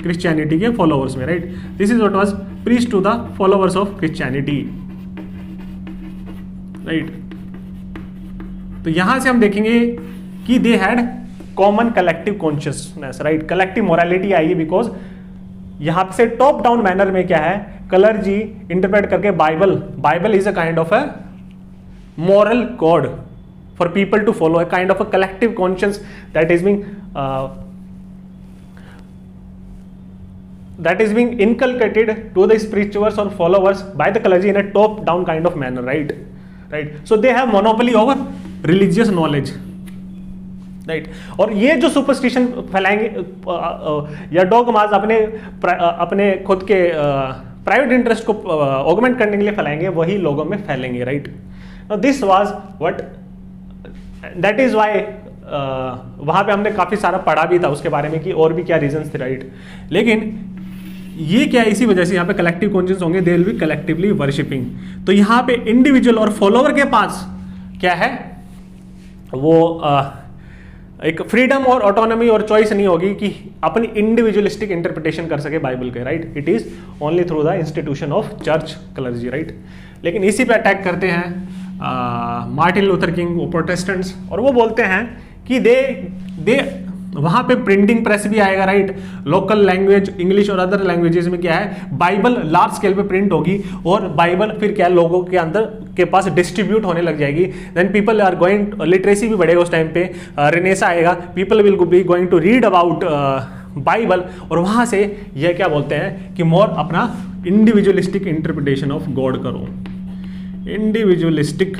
क्रिश्चियनिटी के फॉलोअर्स में, right. This is what was preach to the followers of Christianity, right. तो यहां से हम देखेंगे कि they had common collective consciousness, right. Collective morality आएगी बिकॉज यहां से टॉप डाउन मैनर में क्या है, क्लर्जी इंटरप्रेट करके Bible is a kind of a moral code for people to follow, a kind of a collective conscience that is being inculcated to the spirituals or followers by the clergy in a top down kind of manner, right. So they have monopoly over religious knowledge, right. और ये जो superstition फैलाएंगे या dogmas अपने खुद के private interest को augment करने के लिए फैलाएंगे, वही लोगों में फैलेंगे, right. Now this was what, that is why वहाँ पे हमने काफ़ी सारा पढ़ा भी था उसके बारे में कि और भी क्या रीजंस थे, राइट। लेकिन ये क्या है, इसी वजह से यहाँ पे कलेक्टिव कॉन्शियस होंगे, they will be collectively worshipping. तो यहाँ पे इंडिविजुअल और फॉलोअर के पास क्या है, वो एक फ्रीडम और ऑटोनॉमी और चॉइस नहीं होगी कि अपनी इंडिविजुअलिस्टिक इंटरप्रिटेशन कर सके बाइबल के, right. It is only through the institution of church clergy, right. लेकिन इसी पे अटैक करते हैं मार्टिन लूथर किंग, वो प्रोटेस्टेंट्स, और वो बोलते हैं कि दे वहाँ पे प्रिंटिंग प्रेस भी आएगा, राइट। लोकल लैंग्वेज इंग्लिश और अदर लैंग्वेजेस में क्या है, बाइबल लार्ज स्केल पे प्रिंट होगी और बाइबल फिर क्या लोगों के अंदर के पास डिस्ट्रीब्यूट होने लग जाएगी। Then people are going, literacy भी बढ़ेगा उस टाइम पे, रेनेसा आएगा, people will be going to read about Bible, और वहाँ से यह क्या बोलते हैं कि मोर अपना इंडिविजुअलिस्टिक इंटरप्रिटेशन ऑफ गॉड करो, इंडिविजुअलिस्टिक,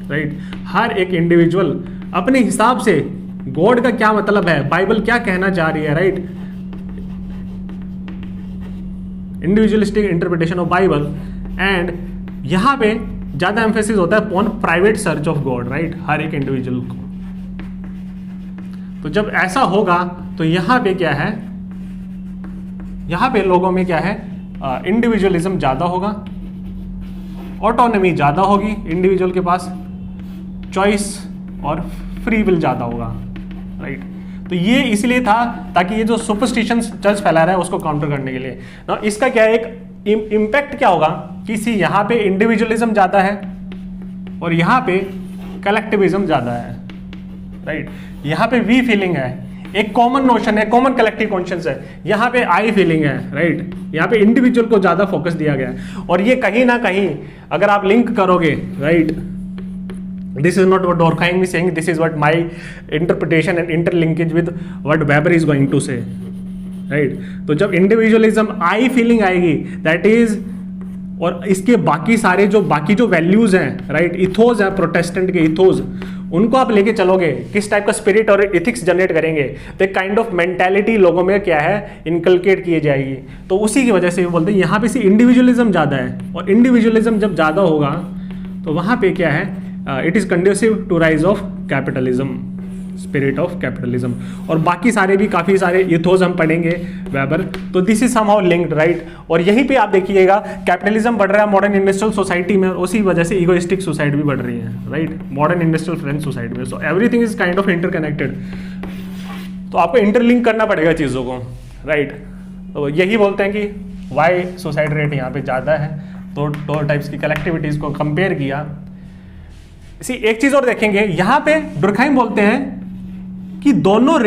राइट। हर एक इंडिविजुअल अपने हिसाब से गॉड का क्या मतलब है, बाइबल क्या कहना चाह रही है, right. Individualistic interpretation of Bible, and यहां पे ज्यादा एम्फेसिस होता है on private search of God, right, हर एक इंडिविजुअल को। तो जब ऐसा होगा तो यहां पे क्या है, यहां पे लोगों में क्या है, इंडिविजुअलिज्म ज्यादा होगा, ऑटोनॉमी ज्यादा होगी इंडिविजुअल के पास, चॉइस और फ्री विल ज्यादा होगा, राइट। तो ये इसलिए था ताकि ये जो सुपरस्टिशन चर्च फैला रहा है उसको काउंटर करने के लिए ना। इसका क्या है, एक इम्पैक्ट क्या होगा कि यहाँ पे इंडिविजुअलिज्म ज्यादा है और यहाँ पे कलेक्टिविज्म ज्यादा है, राइट। यहाँ पे वी फीलिंग है, एक कॉमन नोशन है, कॉमन कलेक्टिव कॉन्शियस है, यहाँ पे आई फीलिंग है, राइट। यहाँ पे इंडिविजुअल को ज्यादा फोकस दिया गया है, और ये कहीं ना कहीं अगर आप लिंक करोगे, right, this is not what Durkheim is saying, this is what my interpretation and interlinkage with what Weber is going to say, right। तो जब इंडिविजुअलिज्म आई फीलिंग आएगी, दैट इज, और इसके बाकी जो वैल्यूज हैं, राइट, इथोस है Protestant के इथोस, उनको आप लेके चलोगे, किस टाइप का स्पिरिट और इथिक्स जनरेट करेंगे, तो एक काइंड ऑफ मेंटालिटी लोगों में क्या है, इनकलकेट की जाएगी। तो उसी की वजह से बोलते हैं यहाँ पे से इंडिविजुअलिज्म ज़्यादा है, और इंडिविजुअलिज्म जब ज़्यादा होगा तो वहाँ पे क्या है, it is conducive to rise of capitalism, spirit of capitalism, और बाकी सारे भी काफ़ी सारे इथोस हम पढ़ेंगे वेबर। तो this is somehow linked, right. और यहीं पे आप देखिएगा कैपिटलिज्म बढ़ रहा है मॉडर्न इंडस्ट्रियल सोसाइटी में, और उसी वजह से इगोइस्टिक सोसाइटी भी बढ़ रही है, right, modern industrial French society में। So everything is kind of interconnected, तो आपको इंटरलिंक करना पड़ेगा चीज़ों को, राइट। तो यही बोलते हैं कि वाई सुसाइड रेट यहाँ पे ज़्यादा है, तो दो टाइप्स की कलेक्टिविटीज़ को कंपेयर किया। इसी एक चीज़ और देखेंगे, यहाँ पे डुरखाइम बोलते हैं कि दोनों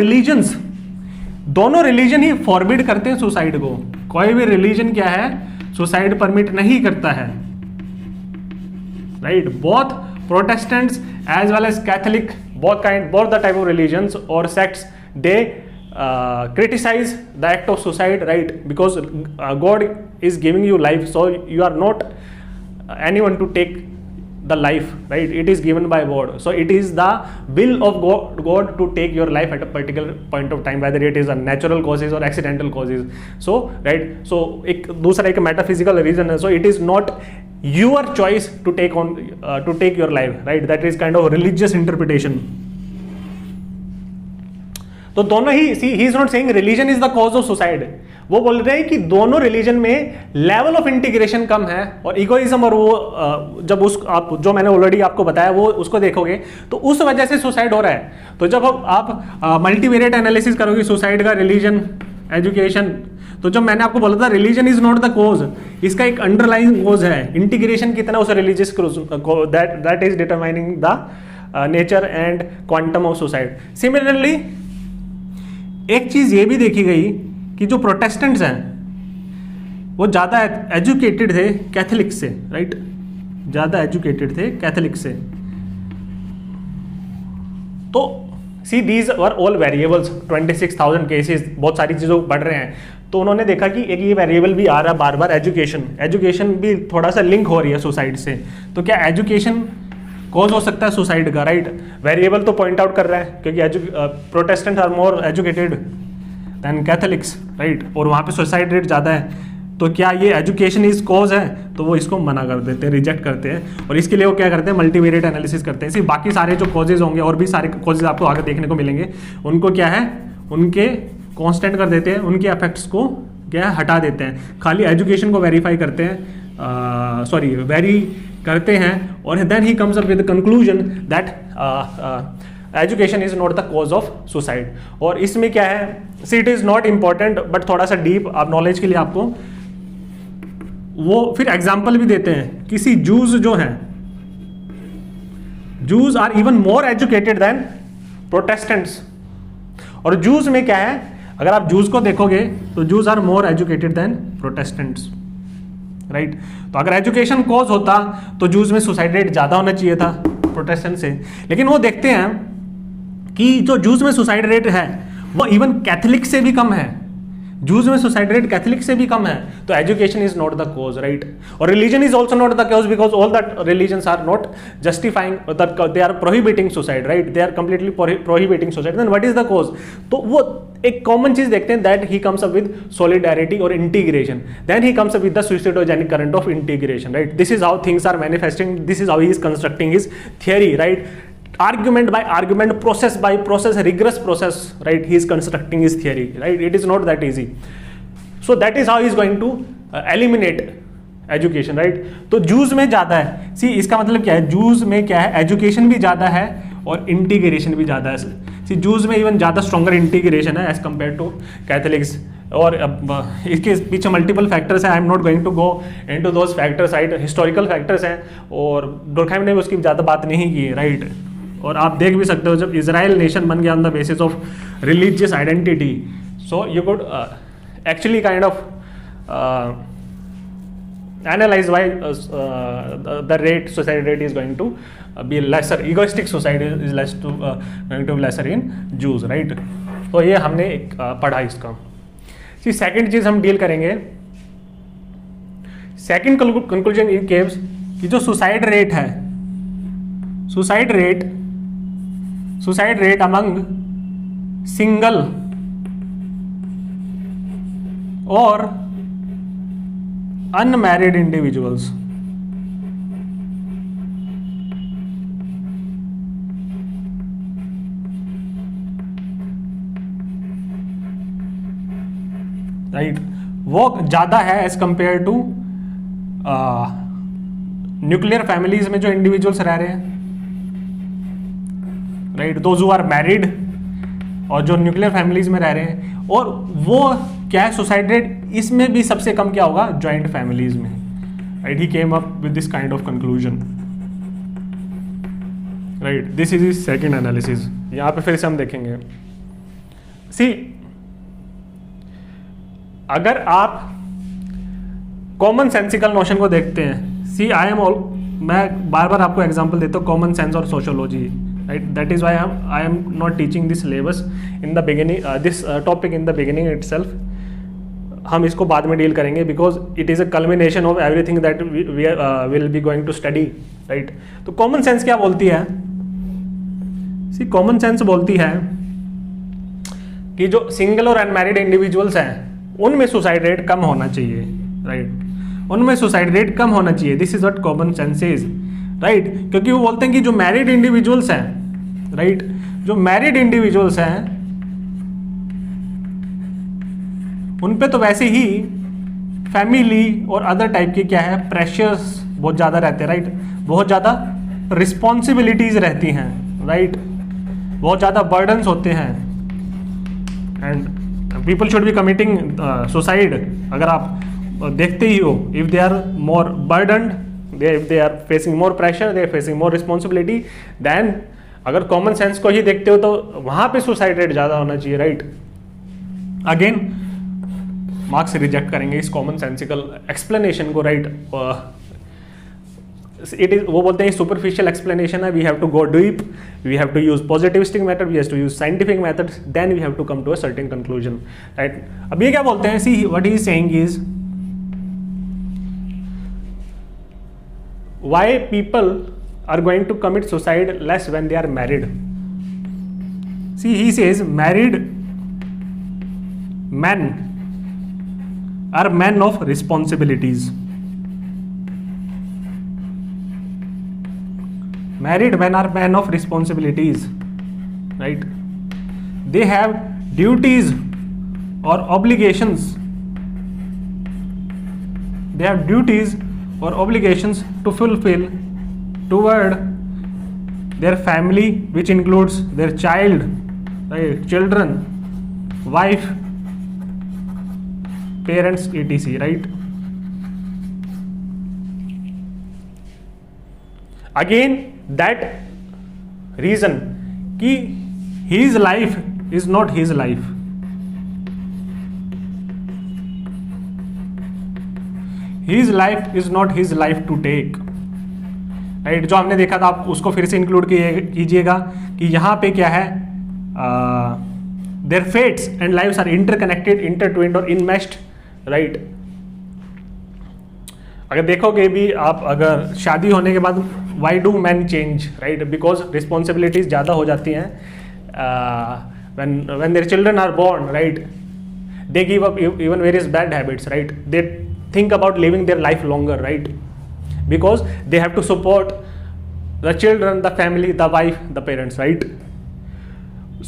रिलीजन ही फॉरबिड करते हैं सुसाइड को। कोई भी रिलीजन क्या है, सुसाइड परमिट नहीं करता है, right. Both Protestants as well as Catholic, both the type of religions और sects, they criticize the act of suicide, right, because God is giving you life, so you are not anyone to take the life, right, it is given by God, so it is the will of God to take your life at a particular point of time, whether it is a natural causes or accidental causes, so right, so एक दूसरा एक metaphysical reason है, so it is not your choice to take your life, right, that is kind of religious interpretation, तो दोनों ही, see he is not saying religion is the cause of suicide, वो बोल रहे हैं कि दोनों रिलीजन में लेवल ऑफ इंटीग्रेशन कम है, और इगोइज्म और वो जब उस आप जो मैंने ऑलरेडी आपको बताया वो उसको देखोगे तो उस वजह से सुसाइड हो रहा है। तो जब आप मल्टीवेरिएट एनालिसिस करोगे सुसाइड का, रिलीजन, एजुकेशन, तो जब मैंने आपको बोला था religion is not the cause, इसका एक अंडरलाइंग कॉज है, इंटीग्रेशन कितना उस religious that is determining the nature and quantum of suicide. Similarly एक चीज ये भी देखी गई कि जो प्रोटेस्टेंट्स हैं वो ज़्यादा एजुकेटेड थे कैथोलिक से, राइट, ज़्यादा एजुकेटेड थे कैथोलिक से। तो see these were all variables, 26,000 cases, बहुत सारी चीज़ों को बढ़ रहे हैं, तो उन्होंने देखा कि एक ये वेरिएबल भी आ रहा है बार बार, एजुकेशन भी थोड़ा सा लिंक हो रही है सुसाइड से। तो क्या एजुकेशन कॉज हो सकता है सुसाइड का, राइट? वेरिएबल तो पॉइंट आउट कर रहा है क्योंकि Protestant are more educated than Catholics, right, और वहाँ पे सुसाइड रेट ज़्यादा है। तो क्या ये एजुकेशन इज कॉज है? तो वो इसको मना कर देते हैं, रिजेक्ट करते हैं, और इसके लिए वो क्या करते हैं, मल्टीवेरिएट एनालिसिस करते हैं। सिर्फ बाकी सारे जो कॉजेज होंगे और भी सारे कॉजेज आपको आगे देखने को मिलेंगे, उनको क्या है, उनके कांस्टेंट कर देते हैं, उनके इफेक्ट्स को क्या है हटा देते हैं, खाली एजुकेशन को वेरीफाई करते हैं, वेरी करते हैं, और then he comes up with conclusion that education is not the cause of suicide. और इसमें क्या है, see it is not important but थोड़ा सा डीप आप नॉलेज के लिए आपको वो फिर एग्जाम्पल भी देते हैं। किसी जूज जो हैं, Jews are even more educated than Protestants, और जूज में क्या है, अगर आप जूज को देखोगे तो Jews are more educated than Protestants, right. तो अगर एजुकेशन कॉज होता तो जूज में सुसाइड रेट ज्यादा होना चाहिए था प्रोटेस्टेंट से, लेकिन वो देखते हैं कि जो जूज में सुसाइड रेट है वो इवन कैथोलिक से भी कम है, जूज में सुसाइड रेट कैथोलिक से भी कम है। तो education is not the cause, right. और religion is also not the cause because all that religions are not justifying that, they are prohibiting suicide, right, they are completely prohibiting suicide. Then what is the cause? तो वो एक common चीज देखते हैं, that he comes up with solidarity और integration, then he comes up with the suicidogenic current of integration, right. This is how things are manifesting, this is how he is constructing his theory, right. Argument by argument, process by process, rigorous process, right, he is constructing his theory, right. It is not that easy. So that is how he is going to eliminate education, right. तो जूज में ज़्यादा है, सी इसका मतलब क्या है, जूज में क्या है, एजुकेशन भी ज़्यादा है और इंटीग्रेशन भी ज़्यादा है। सी जूज में इवन ज़्यादा स्ट्रॉन्गर इंटीग्रेशन है एज कम्पेयर टू कैथोलिक्स, और इसके पीछे मल्टीपल फैक्टर्स हैं, I am not going to go into those factors, right. Historical factors हैं और डुरकहाइम ने उसकी ज़्यादा बात नहीं की है, राइट। और आप देख भी सकते हो जब इजराइल नेशन बन गया on the basis of religious identity, so you could actually kind of analyse why the rate, suicide rate is going to be lesser, egoistic suicide is less to going to lesser in Jews, right. तो ये हमने एक पढ़ा इसका। सी second चीज हम deal करेंगे, second conclusion in केव्स कि जो सुसाइड रेट है, सुसाइड रेट अमंग सिंगल और अनमैरिड इंडिविजुअल्स, राइट, वो ज्यादा है as compare to nuclear families में जो इंडिविजुअल्स रह रहे हैं, right, those who are married, और जो न्यूक्लियर फैमिलीज में रह रहे हैं। और वो क्या है, सुसाइड रेट इसमें भी सबसे कम क्या होगा, जॉइंट फैमिलीज में, right. He came up with this kind of conclusion, right. This is his second analysis. यहां पे फिर से हम देखेंगे, सी अगर आप कॉमन सेंसिकल नोशन को देखते हैं, सी आई एम ऑल, मैं बार बार आपको एग्जांपल देता हूँ कॉमन सेंस और sociology, right, that is why I am not teaching this syllabus in the beginning, this topic in the beginning itself. हम इसको बाद में डील करेंगे because it is a culmination of everything that we will be going to study, right. तो common sense क्या बोलती है, सी common sense बोलती है कि जो सिंगल और अनमैरिड इंडिविजुअल्स हैं उनमें सुसाइड रेट कम होना चाहिए, राइट, उनमें सुसाइड रेट कम होना चाहिए। This is what common sense is, right, क्योंकि वो बोलते हैं कि जो मैरिड इंडिविजुअल्स हैं, राइट, जो मैरिड इंडिविजुअल्स हैं उन पे तो वैसे ही फैमिली और अदर टाइप के क्या है प्रेशर्स बहुत ज़्यादा रहते हैं, राइट, बहुत ज़्यादा रिस्पॉन्सिबिलिटीज़ रहती हैं, राइट, बहुत ज़्यादा बर्डन्स होते हैं, and people should be committing suicide. अगर आप देखते ही हो, if they are more burdened, if they are facing more pressure, they are facing more responsibility, then अगर कॉमन सेंस को ही देखते हो तो वहां पे सुसाइड रेट ज़्यादा होना चाहिए, राइट। अगेन मार्क्स रिजेक्ट करेंगे इस कॉमन सेंसिकल एक्सप्लेनेशन को, राइट। इट इज, वो बोलते हैं सुपरफिशियल एक्सप्लेनेशन है, we have to go deep, we have to use positivistic method, we have to use scientific method, then we have to come to a certain conclusion, right. अब ये क्या बोलते हैं, see what he is saying is why people are going to commit suicide less when they are married. See, he says married men are men of responsibilities. Married men are men of responsibilities, right? They have duties or obligations. They have duties or obligations to fulfill toward their family, which includes their child, right, children, wife, parents, etc., right. Again, that reason कि his life is not his life. His life is not his life to take, right. जो हमने देखा था आप उसको फिर से include कीजिएगा कि यहाँ पे क्या है, their fates and lives are interconnected, intertwined और इनमेश्ड, राइट। अगर देखोगे भी आप, अगर शादी होने के बाद why do man change, right, because responsibilities ज़्यादा हो जाती हैं। when their children are born, right, they give up even various bad habits, right, they think about living their life longer, right, because they have to support the children, the family, the wife, the parents, right.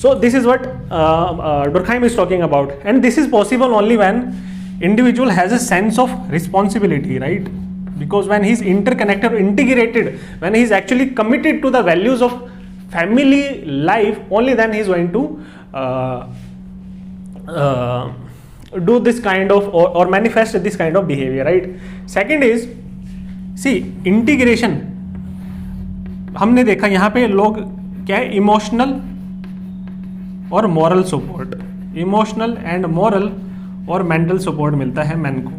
So this is what Durkheim is talking about, and this is possible only when individual has a sense of responsibility, right, because when he is interconnected or integrated, when he is actually committed to the values of family life, only then he is going to do this kind of or manifest this kind of behavior, right. Second is, see, integration, हमने देखा यहाँ पे लोग क्या है, emotional और moral support, emotional and moral और mental support मिलता है मैन को,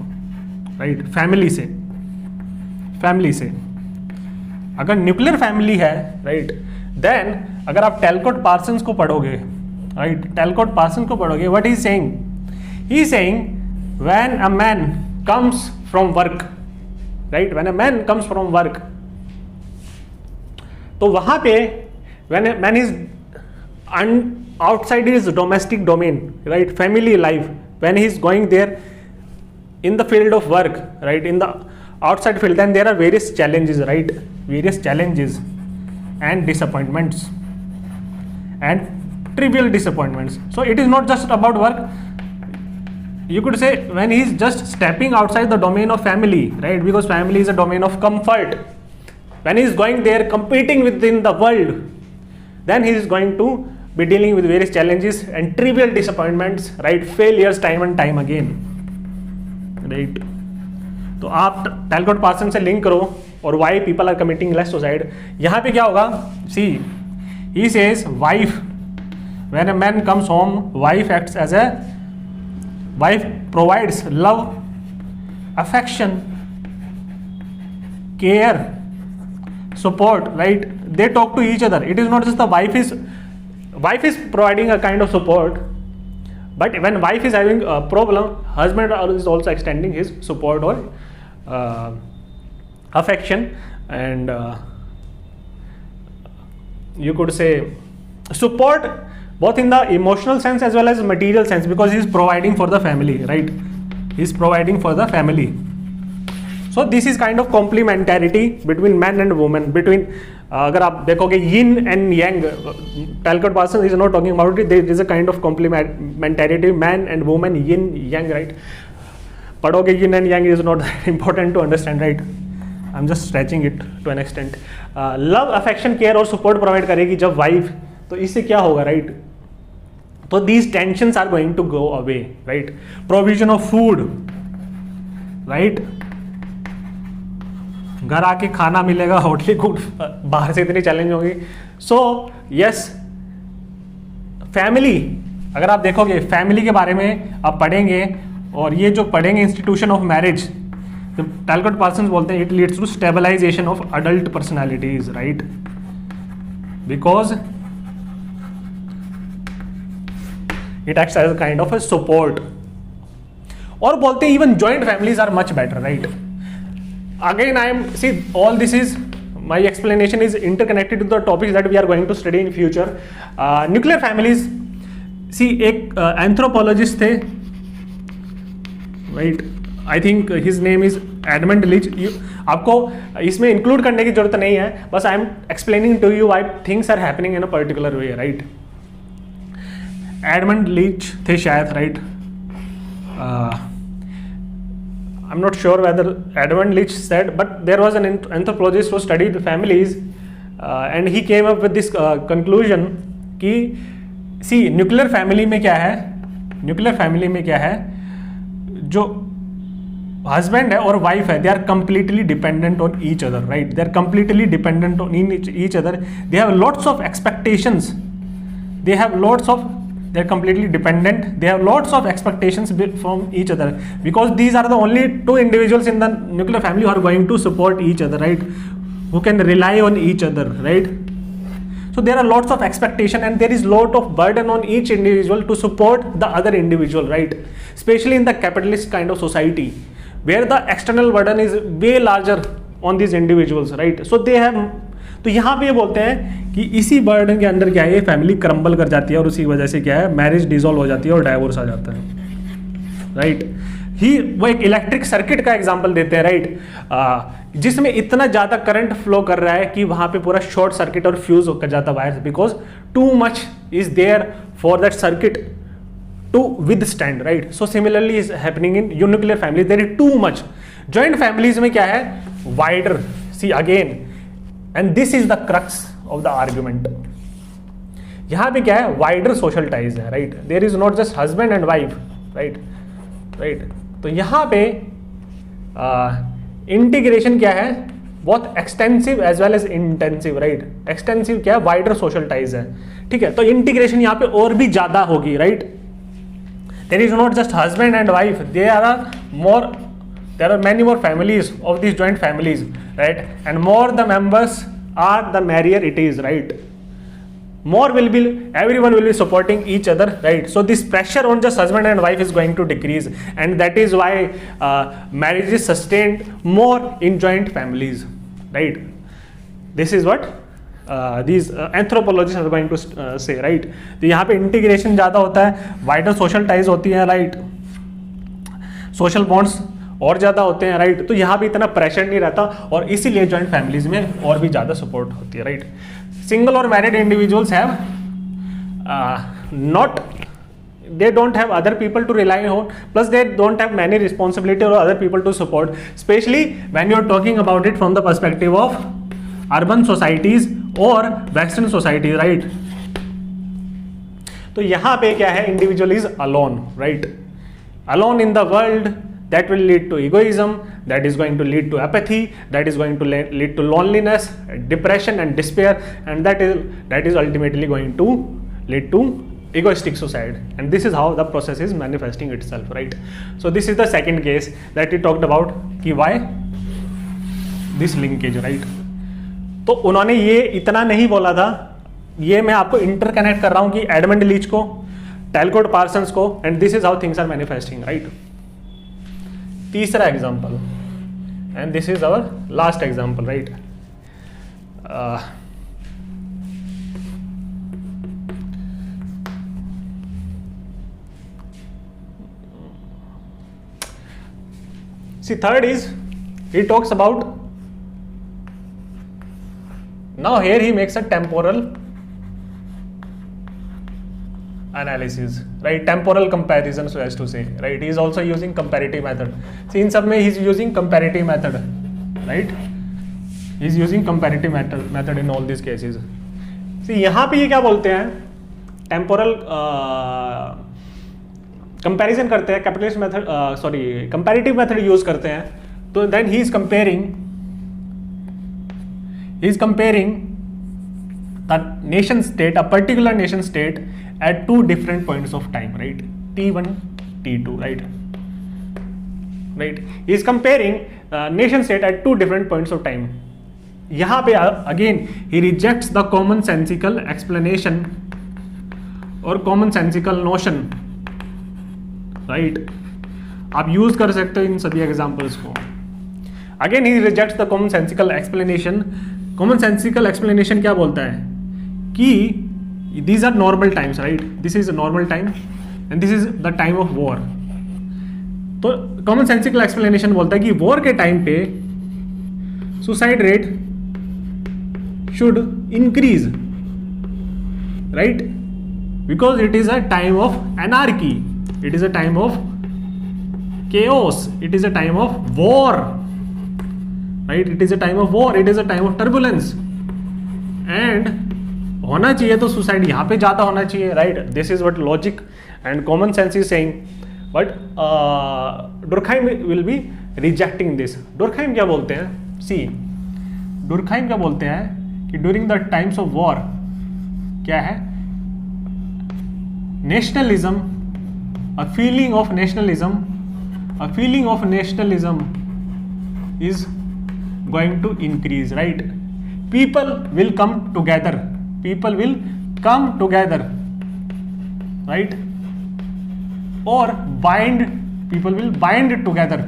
राइट, फैमिली से। फैमिली से अगर न्यूक्लियर फैमिली है, राइट, देन अगर आप टैलकोट पार्सन्स को पढ़ोगे, राइट, टैलकोट पार्सन को पढ़ोगे, what is saying, he is saying when a man comes from work, right, when a man comes from work, तो वहां पे when a man is outside his domestic domain, right, family life, when he is going there in the field of work, right, in the outside field, then there are various challenges, right, various challenges and disappointments and trivial disappointments. So it is not just about work, you could say, when he is just stepping outside the domain of family, right, because family is a domain of comfort, when he is going there competing within the world, then he is going to be dealing with various challenges and trivial disappointments, right, failures time and time again, right. तो आप टैलकोट person से link करो और why people are committing less suicide, यहाँ पे क्या होगा, see, he says wife, when a man comes home, wife provides love, affection, care, support, right, they talk to each other. It is not just the wife is providing a kind of support, but when wife is having a problem, husband is also extending his support or affection and you could say support both in the emotional sense as well as material sense, because he is providing for the family, right, he is providing for the family. So this is kind of complementarity between man and woman, between अगर आप देखोगे yin and yang, Talcott Parson is not talking about it, there is a kind of complementarity, man and women, yin yang, right. पढ़ोगे yin and yang is not important to understand, right. I am just stretching it to an extent. Love, affection, care और support provide करेगी जब wife, तो इससे क्या होगा, right. तो these tensions are going to go away, right. Provision of food, right. घर आके खाना मिलेगा, होटल कुक, बाहर से इतनी चैलेंज होगी. सो यस, फैमिली, अगर आप देखोगे फैमिली के बारे में आप पढ़ेंगे, और ये जो पढ़ेंगे इंस्टीट्यूशन ऑफ मैरिज, तो टैलकॉट पार्सन्स बोलते हैं it leads to stabilisation of adult personalities, right. Because it acts as a kind of a support. और बोलते हैं even joint families are much better, right. Again, see, all this is, my explanation is interconnected to the topics that we are going to study in future. Nuclear families, see, एक anthropologist थे, right? I think his name is Edmund Leach. आपको इसमें include करने की जरूरत नहीं है, बस I am explaining to you why things are happening in a particular way, right? Edmund Leach थे शायद, right? I'm not sure whether Edmund Leach said, but there was an anthropologist who studied families, and he came up with this conclusion कि see, nuclear family में क्या है, nuclear family में क्या है, जो husband है और wife है, they are completely dependent on each other, right. They are completely dependent on each other. They have lots of expectations. They're completely dependent. They have lots of expectations from each other, because these are the only two individuals in the nuclear family who are going to support each other, right? Who can rely on each other, right? So there are lots of expectation, and there is lot of burden on each individual to support the other individual, right? Especially in the capitalist kind of society, where the external burden is way larger on these individuals, right? So they have, तो यहाँ पे ये बोलते हैं कि इसी burden के अंदर क्या है, ये फैमिली क्रम्बल कर जाती है, और उसी वजह से क्या है, मैरिज डिसॉल्व हो जाती है और डाइवोर्स आ जाता है, राइट. वो एक इलेक्ट्रिक सर्किट का एग्जांपल देते हैं, राइट, जिसमें इतना ज़्यादा करंट फ्लो कर रहा है कि वहाँ पे पूरा शॉर्ट सर्किट और फ्यूज कर जाता है wire, because too much is there for that circuit to withstand, right. So similarly is happening in nuclear family, there is too much. Joint families में क्या है, wider, see again, and this is the crux of the argument. यहां पे क्या है, wider social ties है, right. There is not just husband and wife, right. तो यहां पे इंटीग्रेशन क्या है, बहुत extensive as well as intensive, right. Extensive क्या है, वाइडर सोशल टाइज है, ठीक है. तो इंटीग्रेशन यहां पे और भी ज्यादा होगी, right. There is not just husband and wife, there are many more families of these joint families, right. And more the members are, the merrier it is, right. More will be, everyone will be supporting each other, right. So this pressure on just husband and wife is going to decrease, and that is why marriage is sustained more in joint families, right. This is what these anthropologists are going to say, right. तो यहाँ पे integration ज़्यादा होता है, wider social ties होती है, right. Social bonds और ज़्यादा होते हैं, राइट. तो यहाँ पे इतना प्रेशर नहीं रहता, और इसीलिए जॉइंट फैमिलीज में और भी ज़्यादा सपोर्ट होती है, राइट. सिंगल और married individuals have not, they don't have other people to rely on, plus they don't have many responsibility or other people to support, especially when you're talking about it from the perspective of urban societies or western society, right. तो यहाँ पे क्या है, individual is alone, right. Alone in the world, that will lead to egoism, that is going to lead to apathy, that is going to lead to loneliness, depression and despair, and that is ultimately going to lead to egoistic suicide, and this is how the process is manifesting itself, right. So this is the second case that we talked about, कि why this linkage, right. तो उन्होंने ये इतना नहीं बोला था, ये मैं आपको इंटरकनेक्ट कर रहा हूँ कि एडमंड लीच को, टैलकॉट पार्सन्स को, and this is how things are manifesting, right. तीसरा example, and this is our last example, right. See, third is, he talks about, Now here he makes a temporal analysis, right? Temporal comparison, so as to say, right? He is also using comparative method. See, in सब में he is using comparative method, right? He is using comparative method in all these cases. See, यहाँ पे ये क्या बोलते हैं? Temporal comparison करते हैं, capitalist method, comparative method use करते हैं. तो then he is comparing the nation state, a particular nation state at two different points of time, right? T1, T2, right? He is comparing nation state at two different points of time. यहाँ पे again he rejects the commonsensical explanation और commonsensical notion, right? आप use कर सकते हो इन सभी examples को. Again he rejects the commonsensical explanation. Commonsensical explanation क्या बोलता है कि these are normal times, right? This is a normal time and this is the time of war. तो commonsensical explanation बोलता है कि war के time पे suicide rate should increase, right? Because it is a time of anarchy, it is a time of chaos, it is a time of war, right? It is a time of war, it is a time of turbulence, and होना चाहिए तो suicide यहाँ पे ज़्यादा होना चाहिए, right? This is what logic and common sense is saying, but Durkheim will be rejecting this. Durkheim क्या बोलते हैं? सी, डुरखाइम क्या बोलते हैं कि during the times of war क्या है, nationalism, a feeling of nationalism is going to increase, right? people will come together, right? Or people will bind together,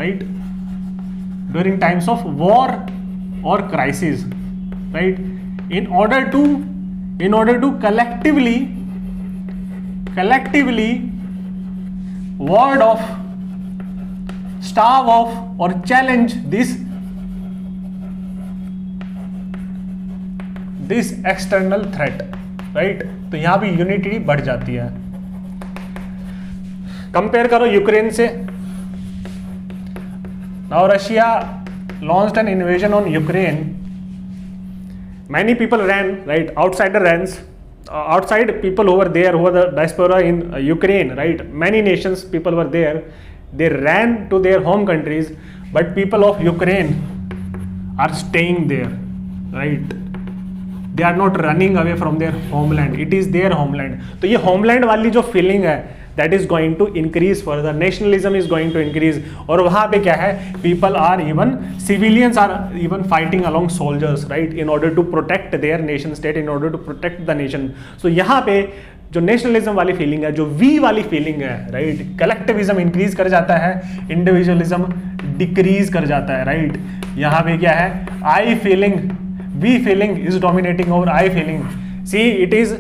right? During times of war or crisis, right? In order to collectively ward off, starve off or challenge this external threat, right? तो यहां भी unity बढ़ जाती है. Compare करो Ukraine से. Now Russia launched an invasion on Ukraine. Many people ran, right? Outsider runs, outside people over there who were the diaspora in Ukraine, right? Many nations people were there, they ran to their home countries, but people of Ukraine are staying there, right? They are not running away from their homeland, it is their homeland. तो ये homeland वाली जो feeling है, that is going to increase further, nationalism is going to increase. और वहाँ पे क्या है, people are even, civilians are even fighting along soldiers, right? In order to protect their nation state, in order to protect the nation. So यहाँ पे जो nationalism वाली feeling है, जो वी वाली फीलिंग है, राइट? कलेक्टिविज्म इंक्रीज कर जाता है, इंडिविजुअलिज्म डिक्रीज कर जाता है, राइट? यहाँ पे क्या है, I feeling, we feeling is dominating over I feeling. See, it is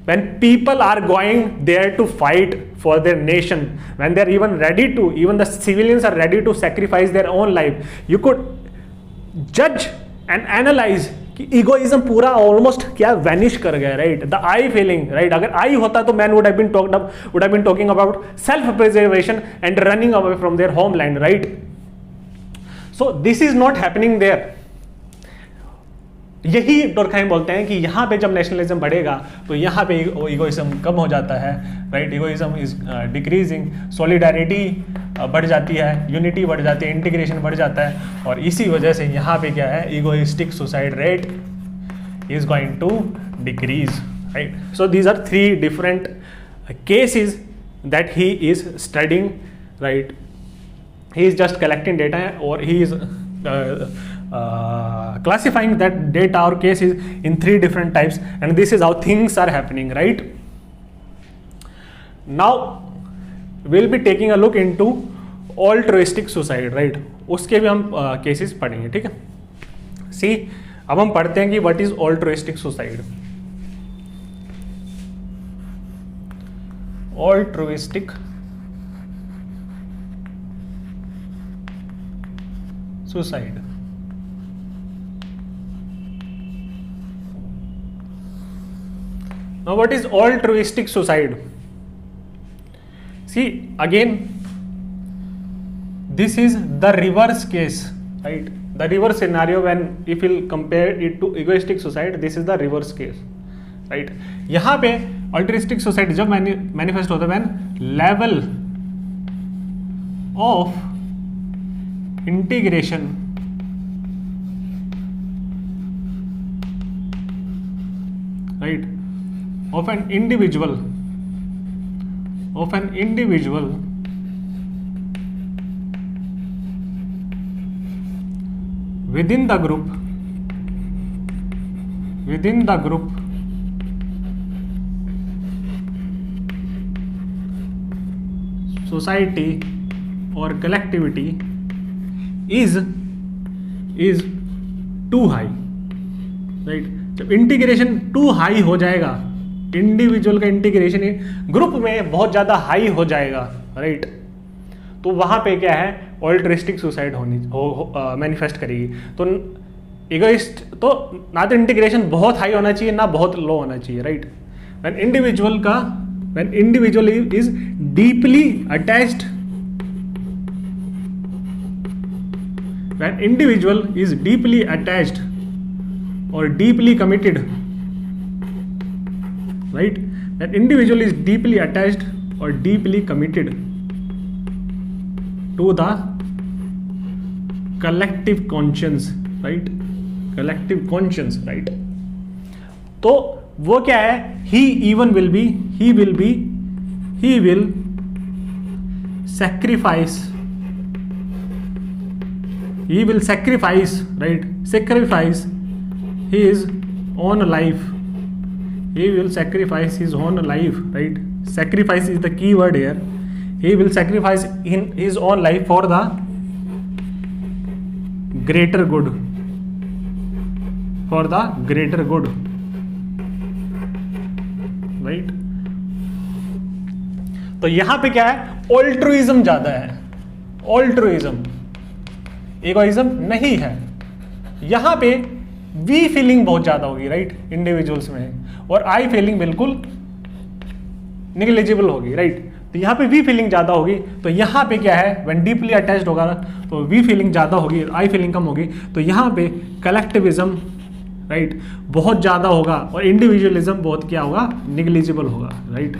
when people are going there to fight for their nation, when they are even the civilians are ready to sacrifice their own life. You could judge and analyze कि egoism पूरा almost क्या vanish कर गया, right? The I feeling, right? अगर I होता तो man would have been talking about self-preservation and running away from their homeland, right? So this is not happening there. यही डुरखाइम बोलते हैं कि यहाँ पे जब नेशनलिज्म बढ़ेगा तो यहाँ पे इगोइज्म कम हो जाता है, right? Egoism is decreasing, solidarity बढ़ जाती है, यूनिटी बढ़ जाती है, इंटीग्रेशन बढ़ जाता है, और इसी वजह से यहाँ पे क्या है, egoistic suicide rate is going to decrease, right? So these are 3 different cases that he is studying, right? He is just collecting data और he is classifying that data or cases in 3 different types, and this is how things are happening, right? Now we'll be taking a look into altruistic suicide, right? उसके भी हम cases पढ़ेंगे, ठीक है? See, अब हम पढ़ते हैं कि what is altruistic suicide. Altruistic suicide. Now what is altruistic suicide? See again, this is the reverse case, right? The reverse scenario when if we'll compare it to egoistic suicide, this is the reverse case, right? यहाँ पे altruistic suicide जब manifest होता है when level of integration right of an individual within the group society or collectivity is too high, right? जब integration to high हो जाएगा, individual का integration group में बहुत ज़्यादा हाई हो जाएगा, राइट? तो वहाँ पे क्या है, ऑल्ट्रिस्टिक सुसाइड मैनिफेस्ट करेगी। तो इगोइस्ट तो ना तो इंटीग्रेशन बहुत हाई होना चाहिए ना बहुत लो होना चाहिए, right? When individual is deeply attached, when individual is deeply attached or deeply committed, right? When individual is deeply attached or deeply committed to the collective conscience, right? Collective conscience, right? तो वो क्या है, he will sacrifice, right? Sacrifice his own life. He will sacrifice his own life, right? Sacrifice is the key word here. He will sacrifice his own life for the greater good. For the greater good, right? तो यहां पे क्या है, altruism ज्यादा है, altruism, egoism नहीं है। यहां पे वी फीलिंग बहुत ज्यादा होगी, राइट? इंडिविजुअल्स में, और आई फीलिंग बिल्कुल निग्लिजिबल होगी, राइट? तो यहाँ पे वी फीलिंग ज्यादा होगी। तो यहाँ पे क्या है, व्हेन डीपली अटैच्ड होगा तो वी फीलिंग ज्यादा होगी, आई फीलिंग कम होगी। तो यहाँ पे कलेक्टिविज्म, राइट, बहुत ज्यादा होगा और इंडिविजुअलिज्म बहुत क्या होगा, निग्लिजिबल होगा, राइट?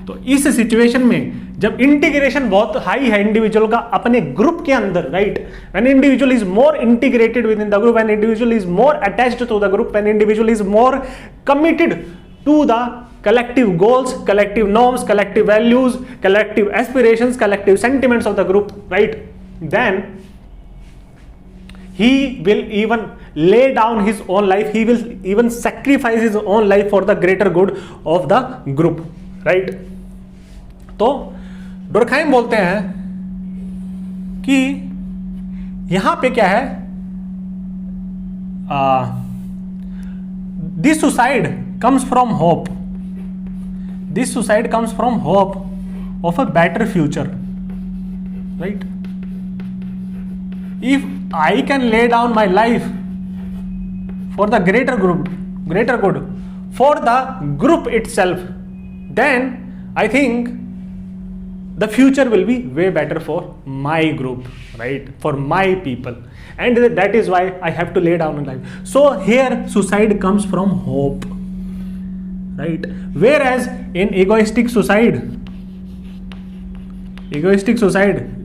तो इस सिचुएशन में जब इंटीग्रेशन बहुत हाई है इंडिविजुअल का अपने ग्रुप के अंदर, right, when individual is more integrated with in the group, when individual is more attached to the group, when individual is more committed to the collective goals, collective norms, collective values, collective aspirations, collective sentiments of the group, right? Then he will even lay down his own life, he will even sacrifice his own life for the greater good of the group, right? तो डुरखाइम बोलते हैं कि यहां पे क्या है, this suicide comes from hope. This suicide comes from hope of a better future, right? If I can lay down my life for the greater good, for the group itself, then I think the future will be way better for my group, right? For my people, and that is why I have to lay down my life. So here suicide comes from hope, right? Whereas in egoistic suicide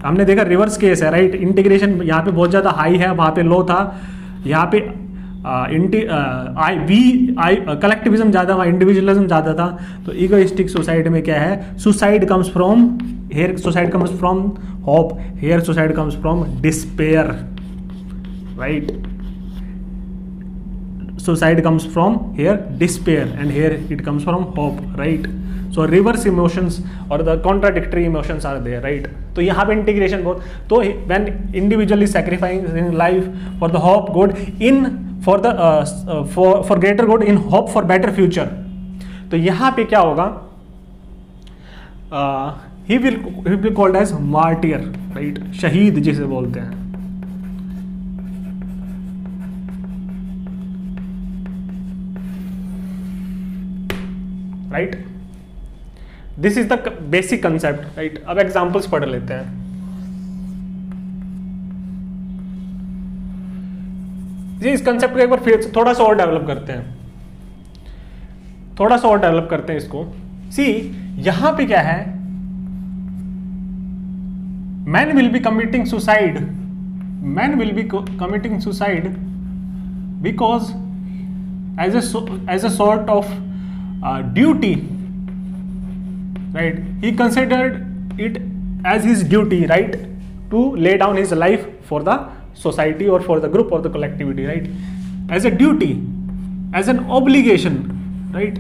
हमने देखा reverse case है, right? Integration यहाँ पे बहुत ज्यादा high है, वहां पे लो था, यहाँ पे कलेक्टिविज्म ज्यादा, वहां इंडिविजुअलिज्म ज्यादा था। तो इगोइस्टिक सुसाइड में क्या है, suicide comes from, here suicide comes from hope, here suicide comes from despair, right? Suicide comes from here despair, and here it comes from hope, right? So reverse emotions or the contradictory emotions are there, right? तो यहाँ पे integration बहुत, तो when individual is sacrificing life for the hope good in for the for greater good in hope for better future, तो यहाँ पे क्या होगा, he will be called as martyr, right? शहीद जिसे बोलते हैं। Right. This is the basic concept, right. अब एग्जांपल्स पढ़ लेते हैं. जी इस कंसेप्ट को एक बार फिर थोड़ा सा और डेवलप करते हैं, इसको. सी यहां पे क्या है, man will be committing suicide because as a sort of duty, right? He considered it as his duty, right, to lay down his life for the society or for the group or the collectivity, right? As a duty, as an obligation, right?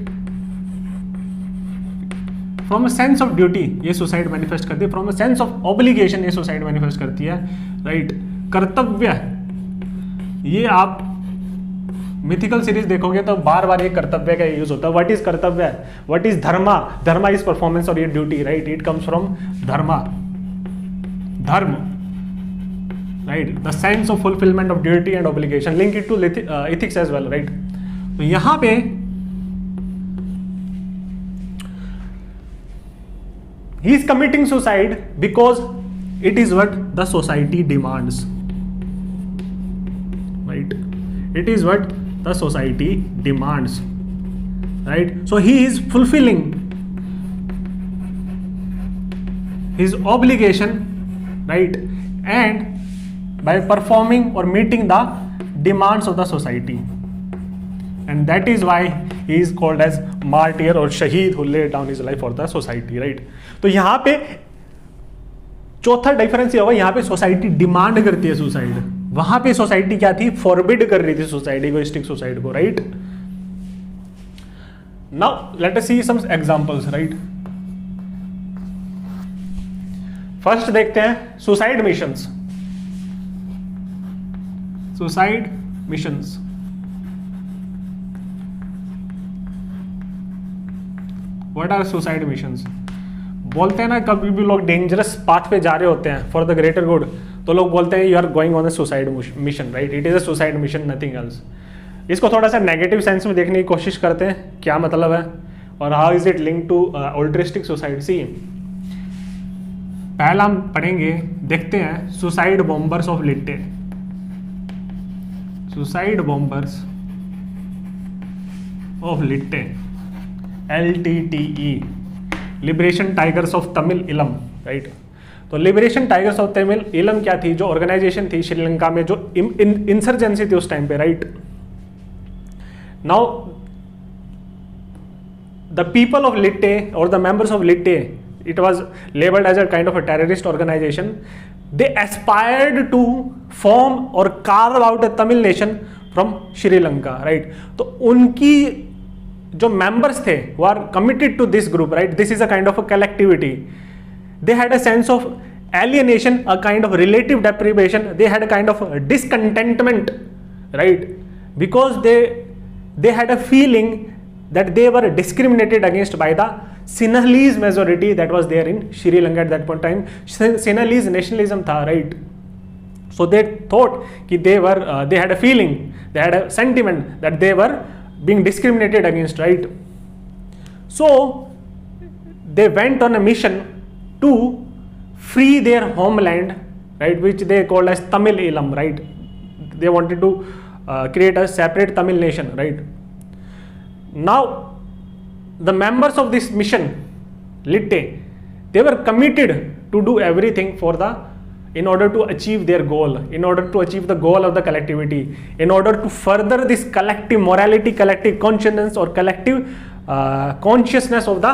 From a sense of duty ये suicide manifest करती है, from a sense of obligation ये suicide manifest करती है, right. कर्तव्य, ये आप mythical series देखोगे तो बार बार ये कर्तव्य का यूज होता है. What is kartavya, what is dharma, dharma is performance और ये duty, right. It comes from dharma, dharma, right. The sense of fulfilment of duty and obligation, link it to ethics as well, right. तो यहां पे he is committing suicide because it is what the society demands, right. It is what the society demands, right. So he is fulfilling his obligation, right, and by performing or meeting the demands of the society, and that is why he is called as martyr or shaheed who laid down his life for the society, right. तो यहां पे चौथा difference ये होगा, यहां पे society demand करती है सुसाइड, वहां पे सोसाइटी क्या थी, फॉरबिड कर रही थी सुसाइड, इगोइस्टिक सुसाइड को, right. Now let us see some examples, right. First देखते हैं suicide missions. What are suicide missions. बोलते हैं ना, कभी भी लोग डेंजरस पाथ पे जा रहे होते हैं फॉर द ग्रेटर गुड, तो लोग बोलते हैं you are going on a suicide mission, right. It is a suicide mission, nothing else. इसको थोड़ा सा नेगेटिव सेंस में देखने की कोशिश करते हैं, क्या मतलब है और how is it link to altruistic suicide. See पहला हम पढ़ेंगे, देखते हैं suicide bombers of LTTE. Suicide bombers of LTTE, LTTE, liberation tigers of Tamil Eelam, right. तो लिबरेशन टाइगर्स ऑफ तमिल इलम क्या थी, जो ऑर्गेनाइजेशन थी श्रीलंका में, जो इंसर्जेंसी थी उस टाइम पे, right. Now the people of LTTE और the members of LTTE, it was labelled as a kind of a terrorist organisation. They aspired to form or carve out a Tamil nation from Sri Lanka, right. तो उनकी जो members थे वो are committed to this group, right. This is a kind of a collectivity. They had a sense of alienation, a kind of relative deprivation. They had a kind of discontentment, right, because they had a feeling that they were discriminated against by the Sinhalese majority that was there in Sri Lanka at that point in time. Sinhalese nationalism tha, right. So they thought कि they had a feeling, they had a sentiment that they were being discriminated against, right. So they went on a mission to free their homeland, right, which they called as Tamil Eelam, right. They wanted to create a separate Tamil nation, right. Now the members of this mission, Litte, they were committed to do everything in order to achieve their goal, in order to achieve the goal of the collectivity, in order to further this collective morality, collective consciousness or collective consciousness of the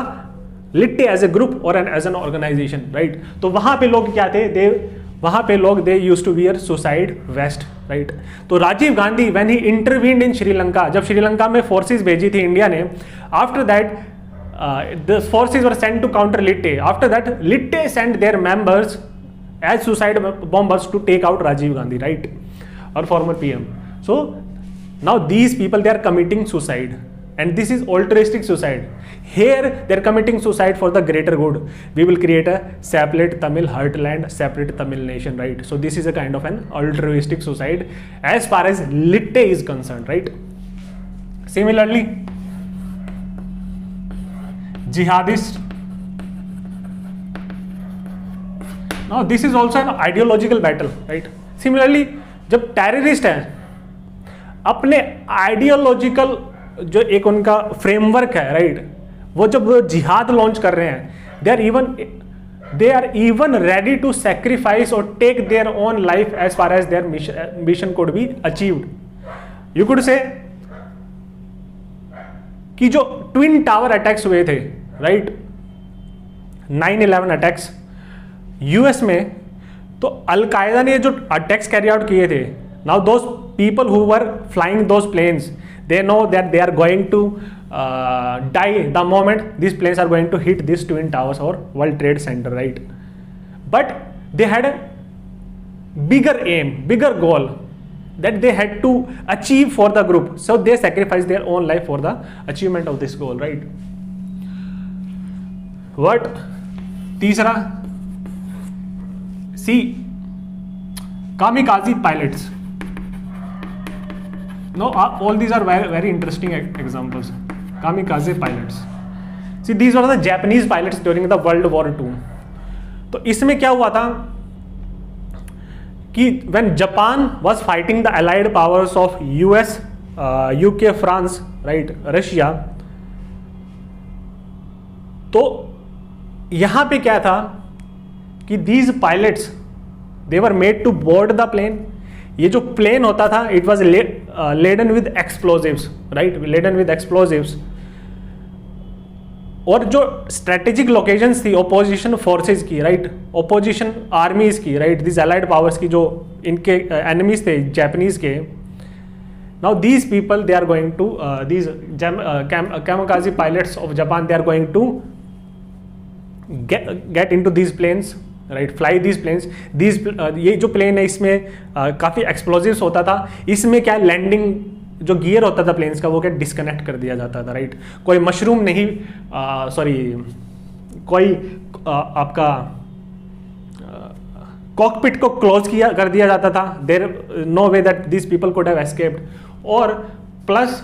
Litte as a group or as an organization, right. तो वहाँ पे लोग क्या थे, वहाँ पे लोग they used to wear suicide vest, right. तो Rajiv Gandhi when he intervened in Sri Lanka, जब श्रीलंका में forces भेजी थी इंडिया ने, after that the forces were sent to counter Litte. After that Litte sent their members as suicide bombers to take out Rajiv Gandhi, right, or former PM. So now these people, they are committing suicide, and this is altruistic suicide. Here they are committing suicide for the greater good. We will create a separate Tamil heartland, separate Tamil nation, right. So this is a kind of an altruistic suicide as far as Litte is concerned, right. Similarly jihadist. Now this is also an ideological battle, right? Similarly, जब terrorist हैं अपने ideological जो एक उनका framework है, right, वो जब जिहाद लॉन्च कर रहे हैं, they are even ready to sacrifice और take their own life as far as their mission could be achieved. You could say कि जो ट्विन टावर अटैक्स हुए थे, राइट, 9/11 अटैक्स यूएस में, तो अलकायदा ने जो अटैक्स कैरी आउट किए थे, now those people who were flying those planes, they know that they are going to die the moment these planes are going to hit these twin towers or World Trade Center, right? But they had a bigger aim, bigger goal that they had to achieve for the group, so they sacrificed their own life for the achievement of this goal, right? What? तीसरा, see, kamikaze pilots. No, all these are very, very interesting examples. Kamikaze pilots. See, these were the Japanese pilots during the World War II. तो इसमें क्या हुआ था कि when Japan was fighting the allied powers of US, UK, France, right, Russia, तो यहाँ पे क्या था कि these pilots, they were made to board the plane. ये जो प्लेन होता था, it was laden with explosives, right, laden with explosives, और जो स्ट्रेटेजिक लोकेशंस थी ओपोजिशन फोर्सेस की, राइट, ओपोजिशन आर्मीज की, राइट, दिस अलाइड पावर्स की, जो इनके एनिमीज थे जापानीज के, now these people they are going to these kamikaze pilots of Japan, they are going to get into these planes, right, fly these planes, ये जो plane है इसमें काफ़ी एक्सप्लोजिव्स होता था, इसमें क्या लैंडिंग जो गियर होता था प्लेन्स का वो क्या डिस्कनेक्ट कर दिया जाता था, राइट, कोई मशरूम नहीं, कोई आपका कॉकपिट को क्लोज कर दिया जाता था, there no way that this people could have escaped, और प्लस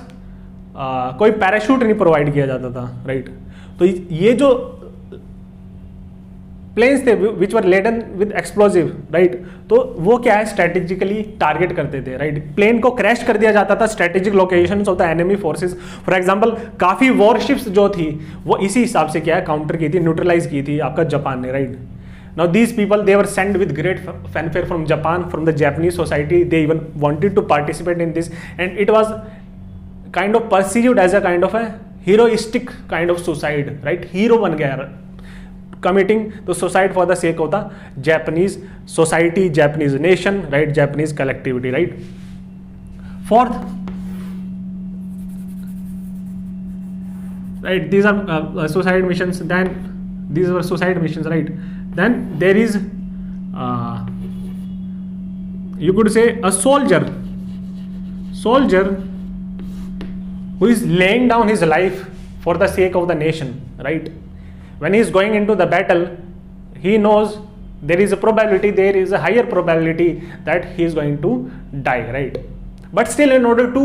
कोई पैराशूट नहीं प्रोवाइड किया जाता था, राइट। तो ये जो प्लेन्स थे which were laden with explosive, right, तो वो क्या है स्ट्रेटेजिकली टारगेट करते थे, राइट, प्लेन को क्रैश कर दिया जाता था strategic locations of the enemy forces. For example काफ़ी वॉरशिप्स जो थी वो इसी हिसाब से क्या है काउंटर की थी, न्यूट्रलाइज की थी आपका जापान ने, right. Now these people they were send with great fanfare from Japan, from the Japanese society, they even wanted to participate in this, and it was kind of perceived as a kind of a heroistic kind of suicide, right, hero बन गया committing the suicide for the sake of the Japanese society, Japanese nation, right, Japanese collectivity, right. Fourth, right, these are suicide missions, then these were suicide missions, right. Then there is you could say a soldier who is laying down his life for the sake of the nation, right. When he is going into the battle, he knows there is a probability, there is a higher probability that he is going to die, right. But still, in order to,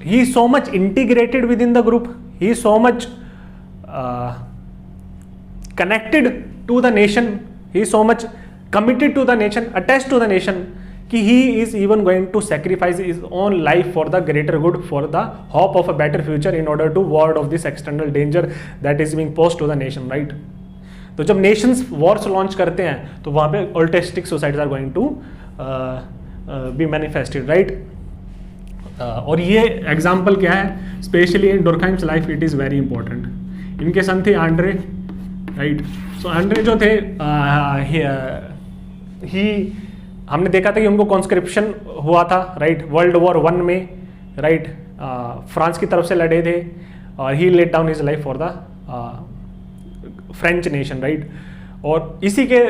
he is so much integrated within the group, he is so much connected to the nation, he is so much committed to the nation, attached to the nation, कि he is even going to sacrifice his own life for the greater good, for the hope of a better future, in order to ward off this external danger that is being posed to the nation, right. तो जब nations wars launch करते हैं तो वहाँ पे altruistic societies are going to be manifested, right. और ये example क्या है, especially in Durkheim's life it is very important. इनके सन थे आंड्रे, right. So आंड्रे जो थे हमने देखा था कि उनको कॉन्स्क्रिप्शन हुआ था, राइट, वर्ल्ड वॉर 1 में, राइट, फ्रांस की तरफ से लड़े थे, और he let down his life for the French nation, right. और इसी के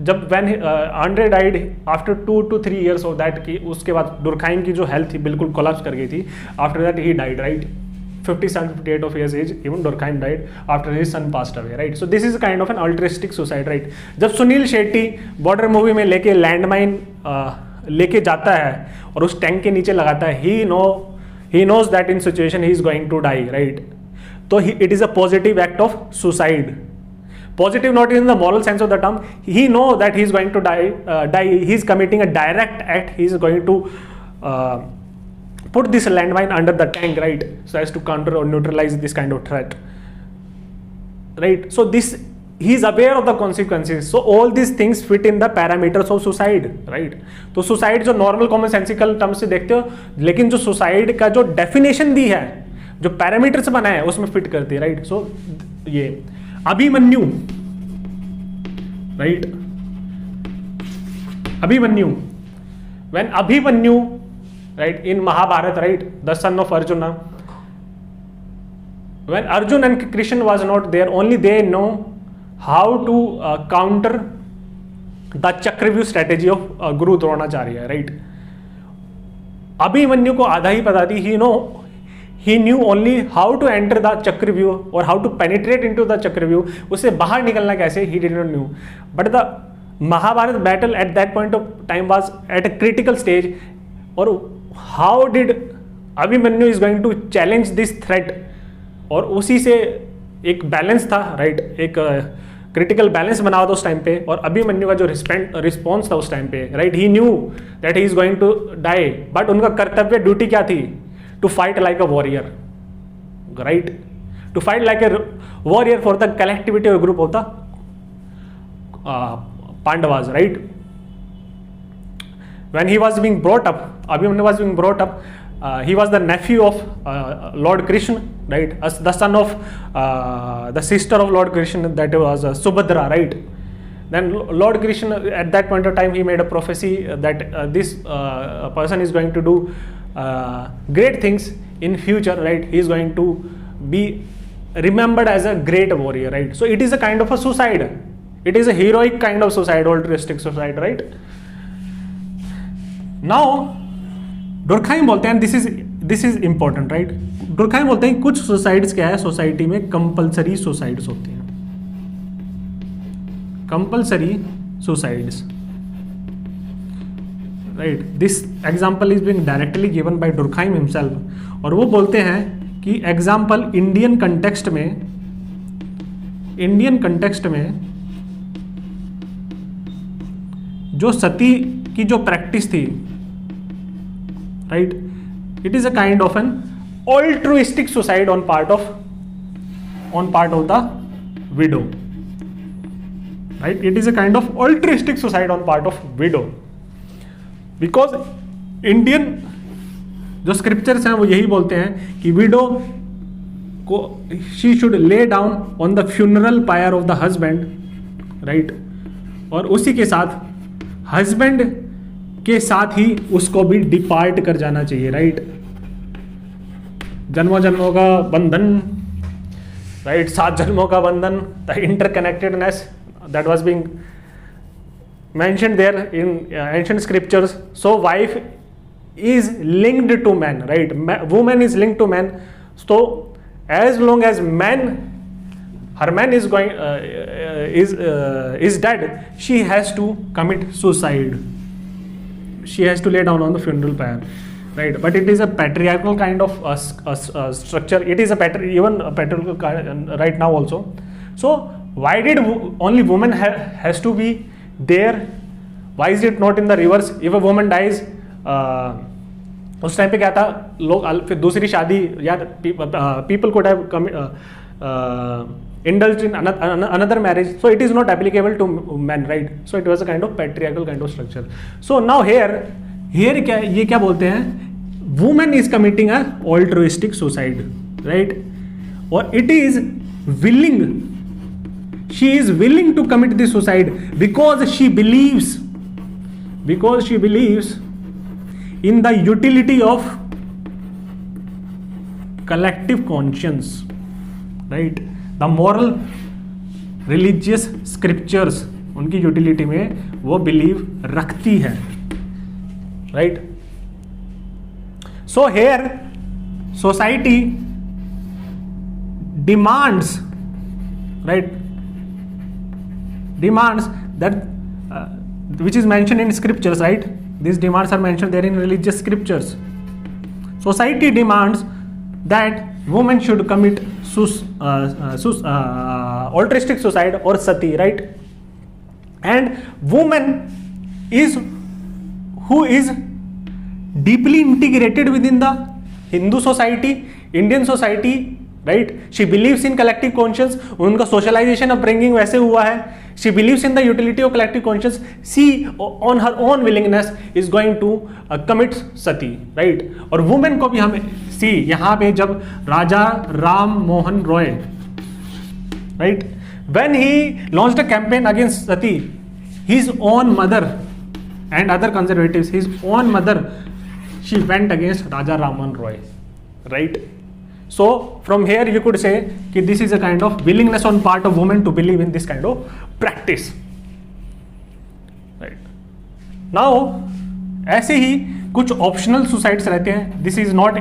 जब when Andre died after 2 to 3 years of that, कि उसके बाद दुर्खाइम की जो हेल्थ थी बिल्कुल कोलैप्स कर गई थी, after that he died, right, 57-58 of years age, even Durkheim died after his son passed away, right. So this is kind of an altruistic suicide, right. जब सुनील शेट्टी बॉर्डर मूवी में लेके लैंडमाइन लेके जाता है और उस टैंक के नीचे लगाता है, he knows that in situation he is going to die, right. तो it is a positive act of suicide. Positive not in the moral sense of the term. He know that he is going to die. He is committing a direct act. He is going to put this landmine under the tank, right? So as to counter or neutralize this kind of threat, right? So this, he is aware of the consequences. So all these things fit in the parameters of suicide, right? तो suicide जो normal common sensical terms से देखते हो, लेकिन जो suicide का जो definition दी है, जो parameters बनाए हैं, उसमें fit करती है, right? So ये Abhimanyu, right, Abhimanyu, when Abhimanyu, right, in Mahabharata, right, the son of Arjuna, when Arjun and Krishna was not there, only they know how to counter the Chakravyuh strategy of Guru Dronacharya, right? Abhimanyu को आधा ही पता थी, he knew only how to enter the Chakravyuh or how to penetrate into the Chakravyuh. उससे बाहर निकलना कैसे, he did not know. But the Mahabharata battle at that point of time was at a critical stage. और how did Abhimanyu is going to challenge this threat? और उसी से एक balance था, राइट, एक क्रिटिकल बैलेंस बना हुआ था उस टाइम पे. और अभिमन्यु का जो रिस्पॉन्स था उस टाइम पे, right, he knew that he is going to die. But उनका कर्तव्य, ड्यूटी क्या थी? To fight like a warrior, right? To fight like a warrior for the collectivity or group of the Pandavas, right? When he was being brought up, Abhimanyu was being brought up, he was the nephew of Lord Krishna, right? As the son of the sister of Lord Krishna, that was Subhadra, right? Then Lord Krishna at that point of time, he made a prophecy that this person is going to do great things in future, right? He is going to be remembered as a great warrior, right? So it is a kind of a suicide. It is a heroic kind of suicide, altruistic suicide, right? Now Durkheim बोलते हैं, this is important, right? Durkheim बोलते हैं कुछ suicides क्या है society में, compulsory suicides होते हैं, compulsory suicides, right. This example is being directly given by डुरखाइम himself. और वो बोलते हैं कि एग्जाम्पल इंडियन कंटेक्स्ट में जो सती की जो प्रैक्टिस थी, right, it is a kind of an altruistic suicide on part of the widow, right. It is a kind of altruistic suicide on part of widow. Because Indian जो scriptures हैं वो यही बोलते हैं कि विडो को she should lay down on the funeral pyre of the husband, right, और उसी के साथ हस्बैंड के साथ ही उसको भी डिपार्ट कर जाना चाहिए, राइट. जन्मों जन्मों का बंधन, राइट, 7 जन्मों का बंधन, the interconnectedness that was being mentioned there in ancient scriptures. So wife is linked to man, right? Woman is linked to man. So as long as her man is going is dead, she has to commit suicide. She has to lay down on the funeral pyre, right? But it is a patriarchal kind of structure. It is even a patriarchal right now also. So why did only woman has to be there? Why is it not in the reverse? If a woman dies, उस time पे क्या था, लोग फिर दूसरी शादी, या people could have indulged in another marriage. So it is not applicable to men, right? So it was a kind of patriarchal kind of structure. So now here क्या ये क्या बोलते हैं, woman is committing a altruistic suicide, right? और it is willing. She is willing to commit this suicide because she believes in the utility of collective conscience, right? The moral religious scriptures, उनकी utility में वो believe रखती है, right? So here society demands, right? Demands that which is mentioned in scriptures, right? These demands are mentioned there in religious scriptures. Society demands that women should commit altruistic suicide or sati, right? And woman is who is deeply integrated within the Hindu society, Indian society, right? She believes in collective conscience. उनका socialization upbringing वैसे हुआ है. She believes in the utility of collective conscience. She on her own willingness is going to commit sati, right? और women को भी हमें see यहाँ पे जब राजा Ram Mohan Roy, right, when he launched a campaign against sati, his own mother and other conservatives, his own mother, she went against Raja Raman Roy, right? So from here you could say that this is a kind of willingness on part of women to believe in this kind of practice, right? Now ऐसे ही कुछ optional suicides रहते हैं. This is not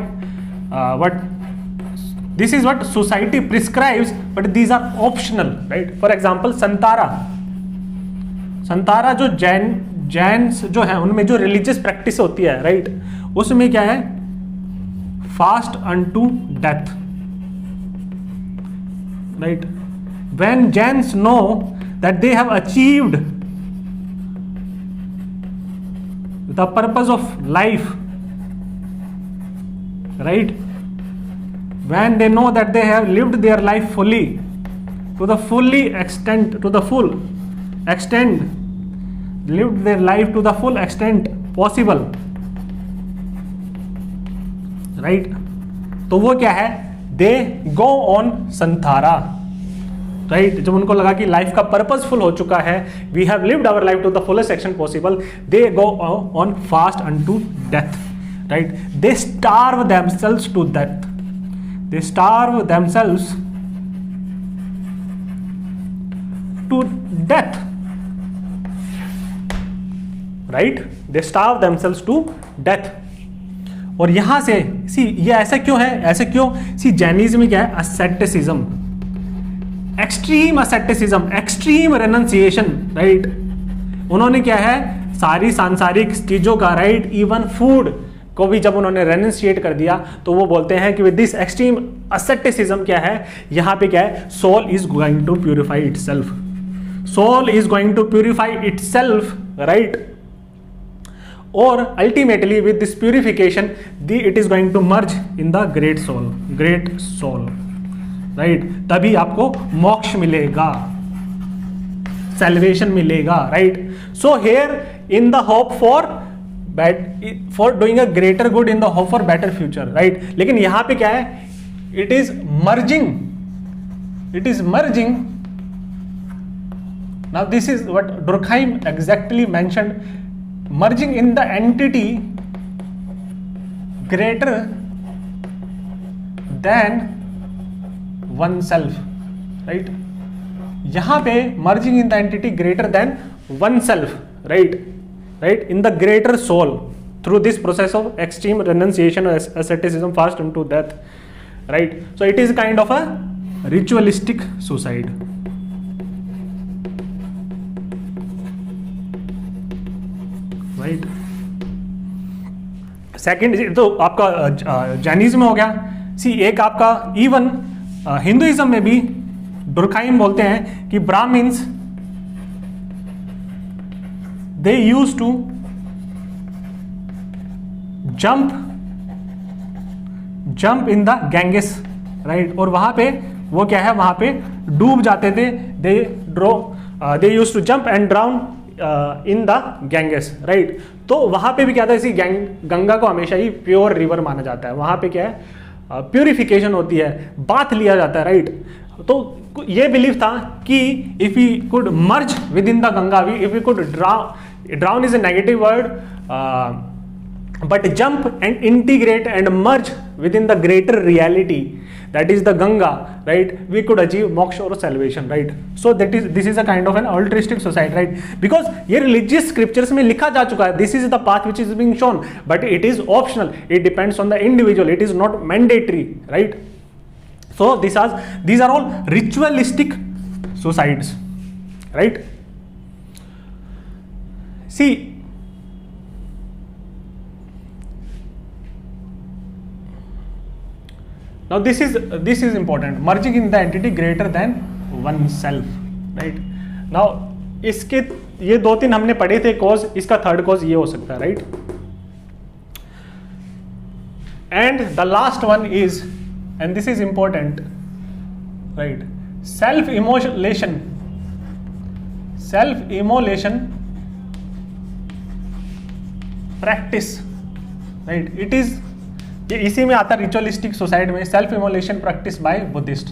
this is what society prescribes, but these are optional, right? For example, संतारा जो जैन्स जो है उनमें जो religious practice होती है, राइट, उसमें क्या है, fast unto death, right. When Jains know that they have achieved the purpose of life, right, when they know that they have lived their life fully to the full extent, lived their life to the full extent possible, right? तो वो क्या है, they go on संथारा, right? जब उनको लगा कि life का purposeful हो चुका है, we have lived our life to the fullest extent possible, they go on fast unto death, right? They starve themselves to death. They starve themselves to death, right. They starve themselves to death. और यहां से सी ये ऐसा क्यों है, ऐसे क्यों, सी Jainism में क्या है, asceticism, extreme asceticism, extreme renunciation, right. उन्होंने क्या है, सारी सांसारिक चीजों का, राइट, इवन फूड को भी जब उन्होंने रेनंसिएट कर दिया तो वो बोलते हैं कि विद दिस एक्सट्रीम asceticism क्या है, यहां पे क्या है, soul is going to purify itself, soul is going to purify itself, right. और ultimately with this purification it is going to merge in the great soul, right. तभी आपको मोक्ष मिलेगा, सैल्वेशन मिलेगा, right. So here in the hope for doing a greater good, in the hope for better future, right. लेकिन यहां पे क्या है, it is merging. Now this is what Durkheim exactly mentioned, merging in the entity greater than oneself, right. यहां पे merging in the entity greater than oneself, right, in the greater soul through this process of extreme renunciation or asceticism fast unto death, right. So it is kind of a ritualistic suicide, right. Second तो आपका Jainism हो गया. सी एक आपका even Hinduism में भी डुर्कहाइम बोलते हैं कि Brahmins they used to jump in the Ganges, right. और वहां पे वो क्या है, वहां पे डूब जाते थे. They used to jump and drown in the Ganges, right. तो वहां पे भी क्या था, इसी गंगा को हमेशा ही प्योर रिवर माना जाता है. वहां पे क्या है, प्यूरिफिकेशन होती है, बाथ लिया जाता है, राइट. तो ये बिलीव था कि if we could merge with in the Ganga, if we could drown is a negative word, but jump and integrate and merge with in the greater reality, that is the Ganga, right, we could achieve moksha or salvation, right. So this is a kind of an altruistic society, right, because ये religious scriptures में लिखा जा चुका है, this is the path which is being shown, but it is optional, it depends on the individual, it is not mandatory, right. So these are all ritualistic suicides, right. See, Now this is important, merging in the entity greater than oneself, right? Now इसके ये 2-3 हमने पढ़े थे cause, इसका third cause ये हो सकता है, right? And the last one is, and this is important, right, self immolation practice, right? It is, ये इसी में आता है रिचुअलिस्टिक सोसाइटी में, self immolation practice by Buddhist.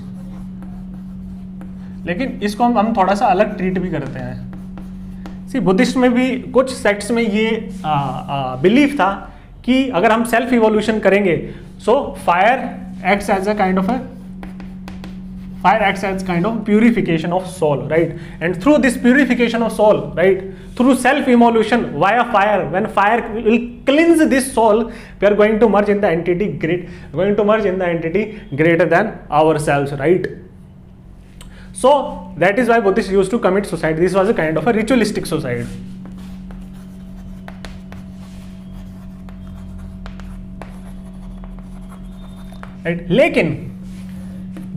लेकिन इसको हम थोड़ा सा अलग ट्रीट भी करते हैं। सी बुद्धिस्ट में भी कुछ सेक्ट्स में ये बिलीफ था कि अगर हम सेल्फ इवोल्यूशन करेंगे, so fire acts as kind of purification of soul, right? And through this purification of soul, right, through self evolution via fire, when fire will cleanse this soul, we are going to merge in the entity greater than ourselves, right? So that is why Buddhists used to commit suicide. This was a kind of a ritualistic suicide. Right? लेकिन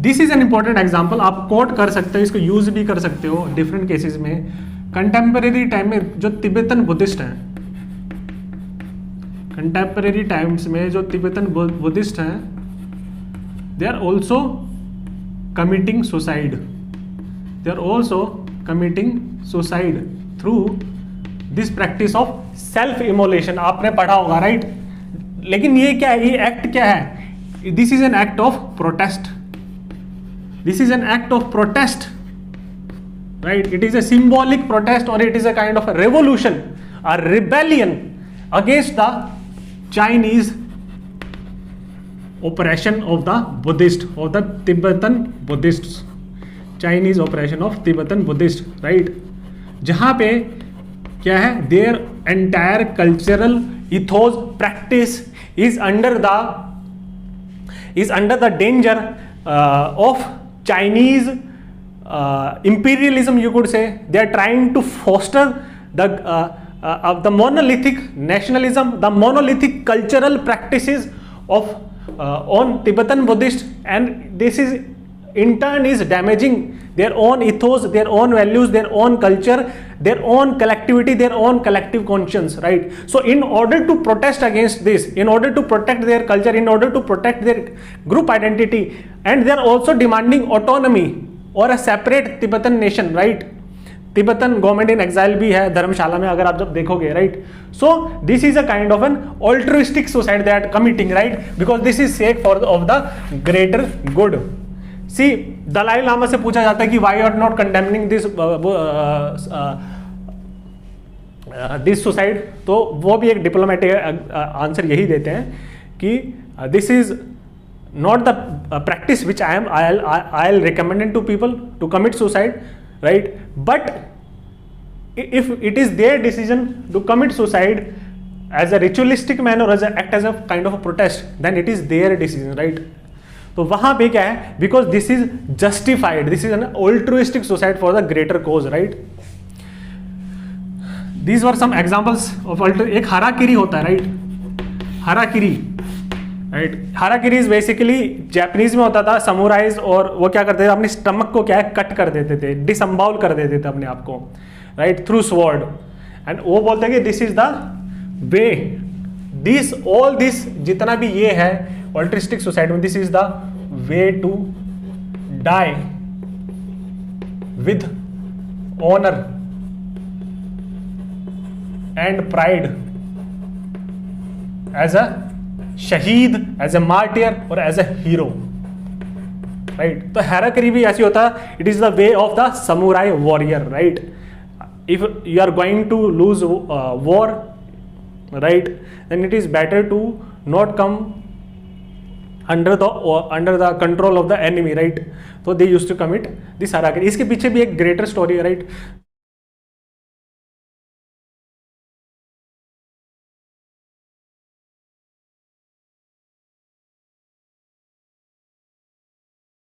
this is an important example, आप quote कर सकते हो, इसको use भी कर सकते हो डिफरेंट केसेस में। कंटेम्परेरी टाइम में जो तिब्बतन बुद्धिस्ट हैं, कंटेम्परेरी टाइम्स में जो तिब्बतन बुद्धिस्ट हैं, they are also committing suicide through this practice of self immolation. आपने पढ़ा होगा, राइट? लेकिन ये क्या है, ये एक्ट क्या है? This is an act of protest, right? It is a symbolic protest, or it is a kind of a revolution, a rebellion against the Chinese oppression of the Tibetan Buddhists, Chinese oppression of Tibetan Buddhists, right? जहाँ पे क्या है, their entire cultural ethos practice is under the danger of Chinese imperialism, you could say. They are trying to foster the monolithic nationalism, the monolithic cultural practices of on Tibetan Buddhists, and this is in turn is damaging their own ethos, their own values, their own culture, their own collectivity, their own collective conscience, right? So in order to protest against this, in order to protect their culture, in order to protect their group identity, and they are also demanding autonomy or a separate Tibetan nation, right? Tibetan government in exile भी है धर्मशाला में, अगर आप जब देखोगे, right? So this is a kind of an altruistic suicide they are committing, right? Because this is sake of the greater good. See, Dalai Lama से पूछा जाता है कि why you are not condemning this suicide, तो वो भी एक डिप्लोमेटिक आंसर यही देते हैं कि this is not the practice which I'll recommend to people to commit suicide, right? But if it is their decision to commit suicide as a ritualistic manner or as a act as a kind of a protest, then it is their decision, right? तो वहां पे क्या है, because this is justified, this is an altruistic suicide for the greater cause, right? These were some examples of एक harakiri होता है, right? Harakiri, right? Harakiri is basically Japanese में होता था, समुराइज, और वो क्या करते थे, अपने स्टमक को क्या है, कट कर देते थे, डिसम्बाउल कर देते थे अपने आप को, राइट? थ्रू स्वॉर्ड, एंड वो बोलते हैं कि this is the way, this all this जितना भी ये है ऑल्ट्रिस्टिक सोसाइटी में, this is the way to die with honour and pride, as a शहीद, एज अ मार्टियर और एज अ हीरो, राइट? तो हाराकिरी भी ऐसी होता है, it is the way of the samurai warrior, right? If you are going to lose war, right, then it is better to not come under the control of the enemy, right? So they used to commit this harakiri. इसके पीछे भी एक greater story है, right?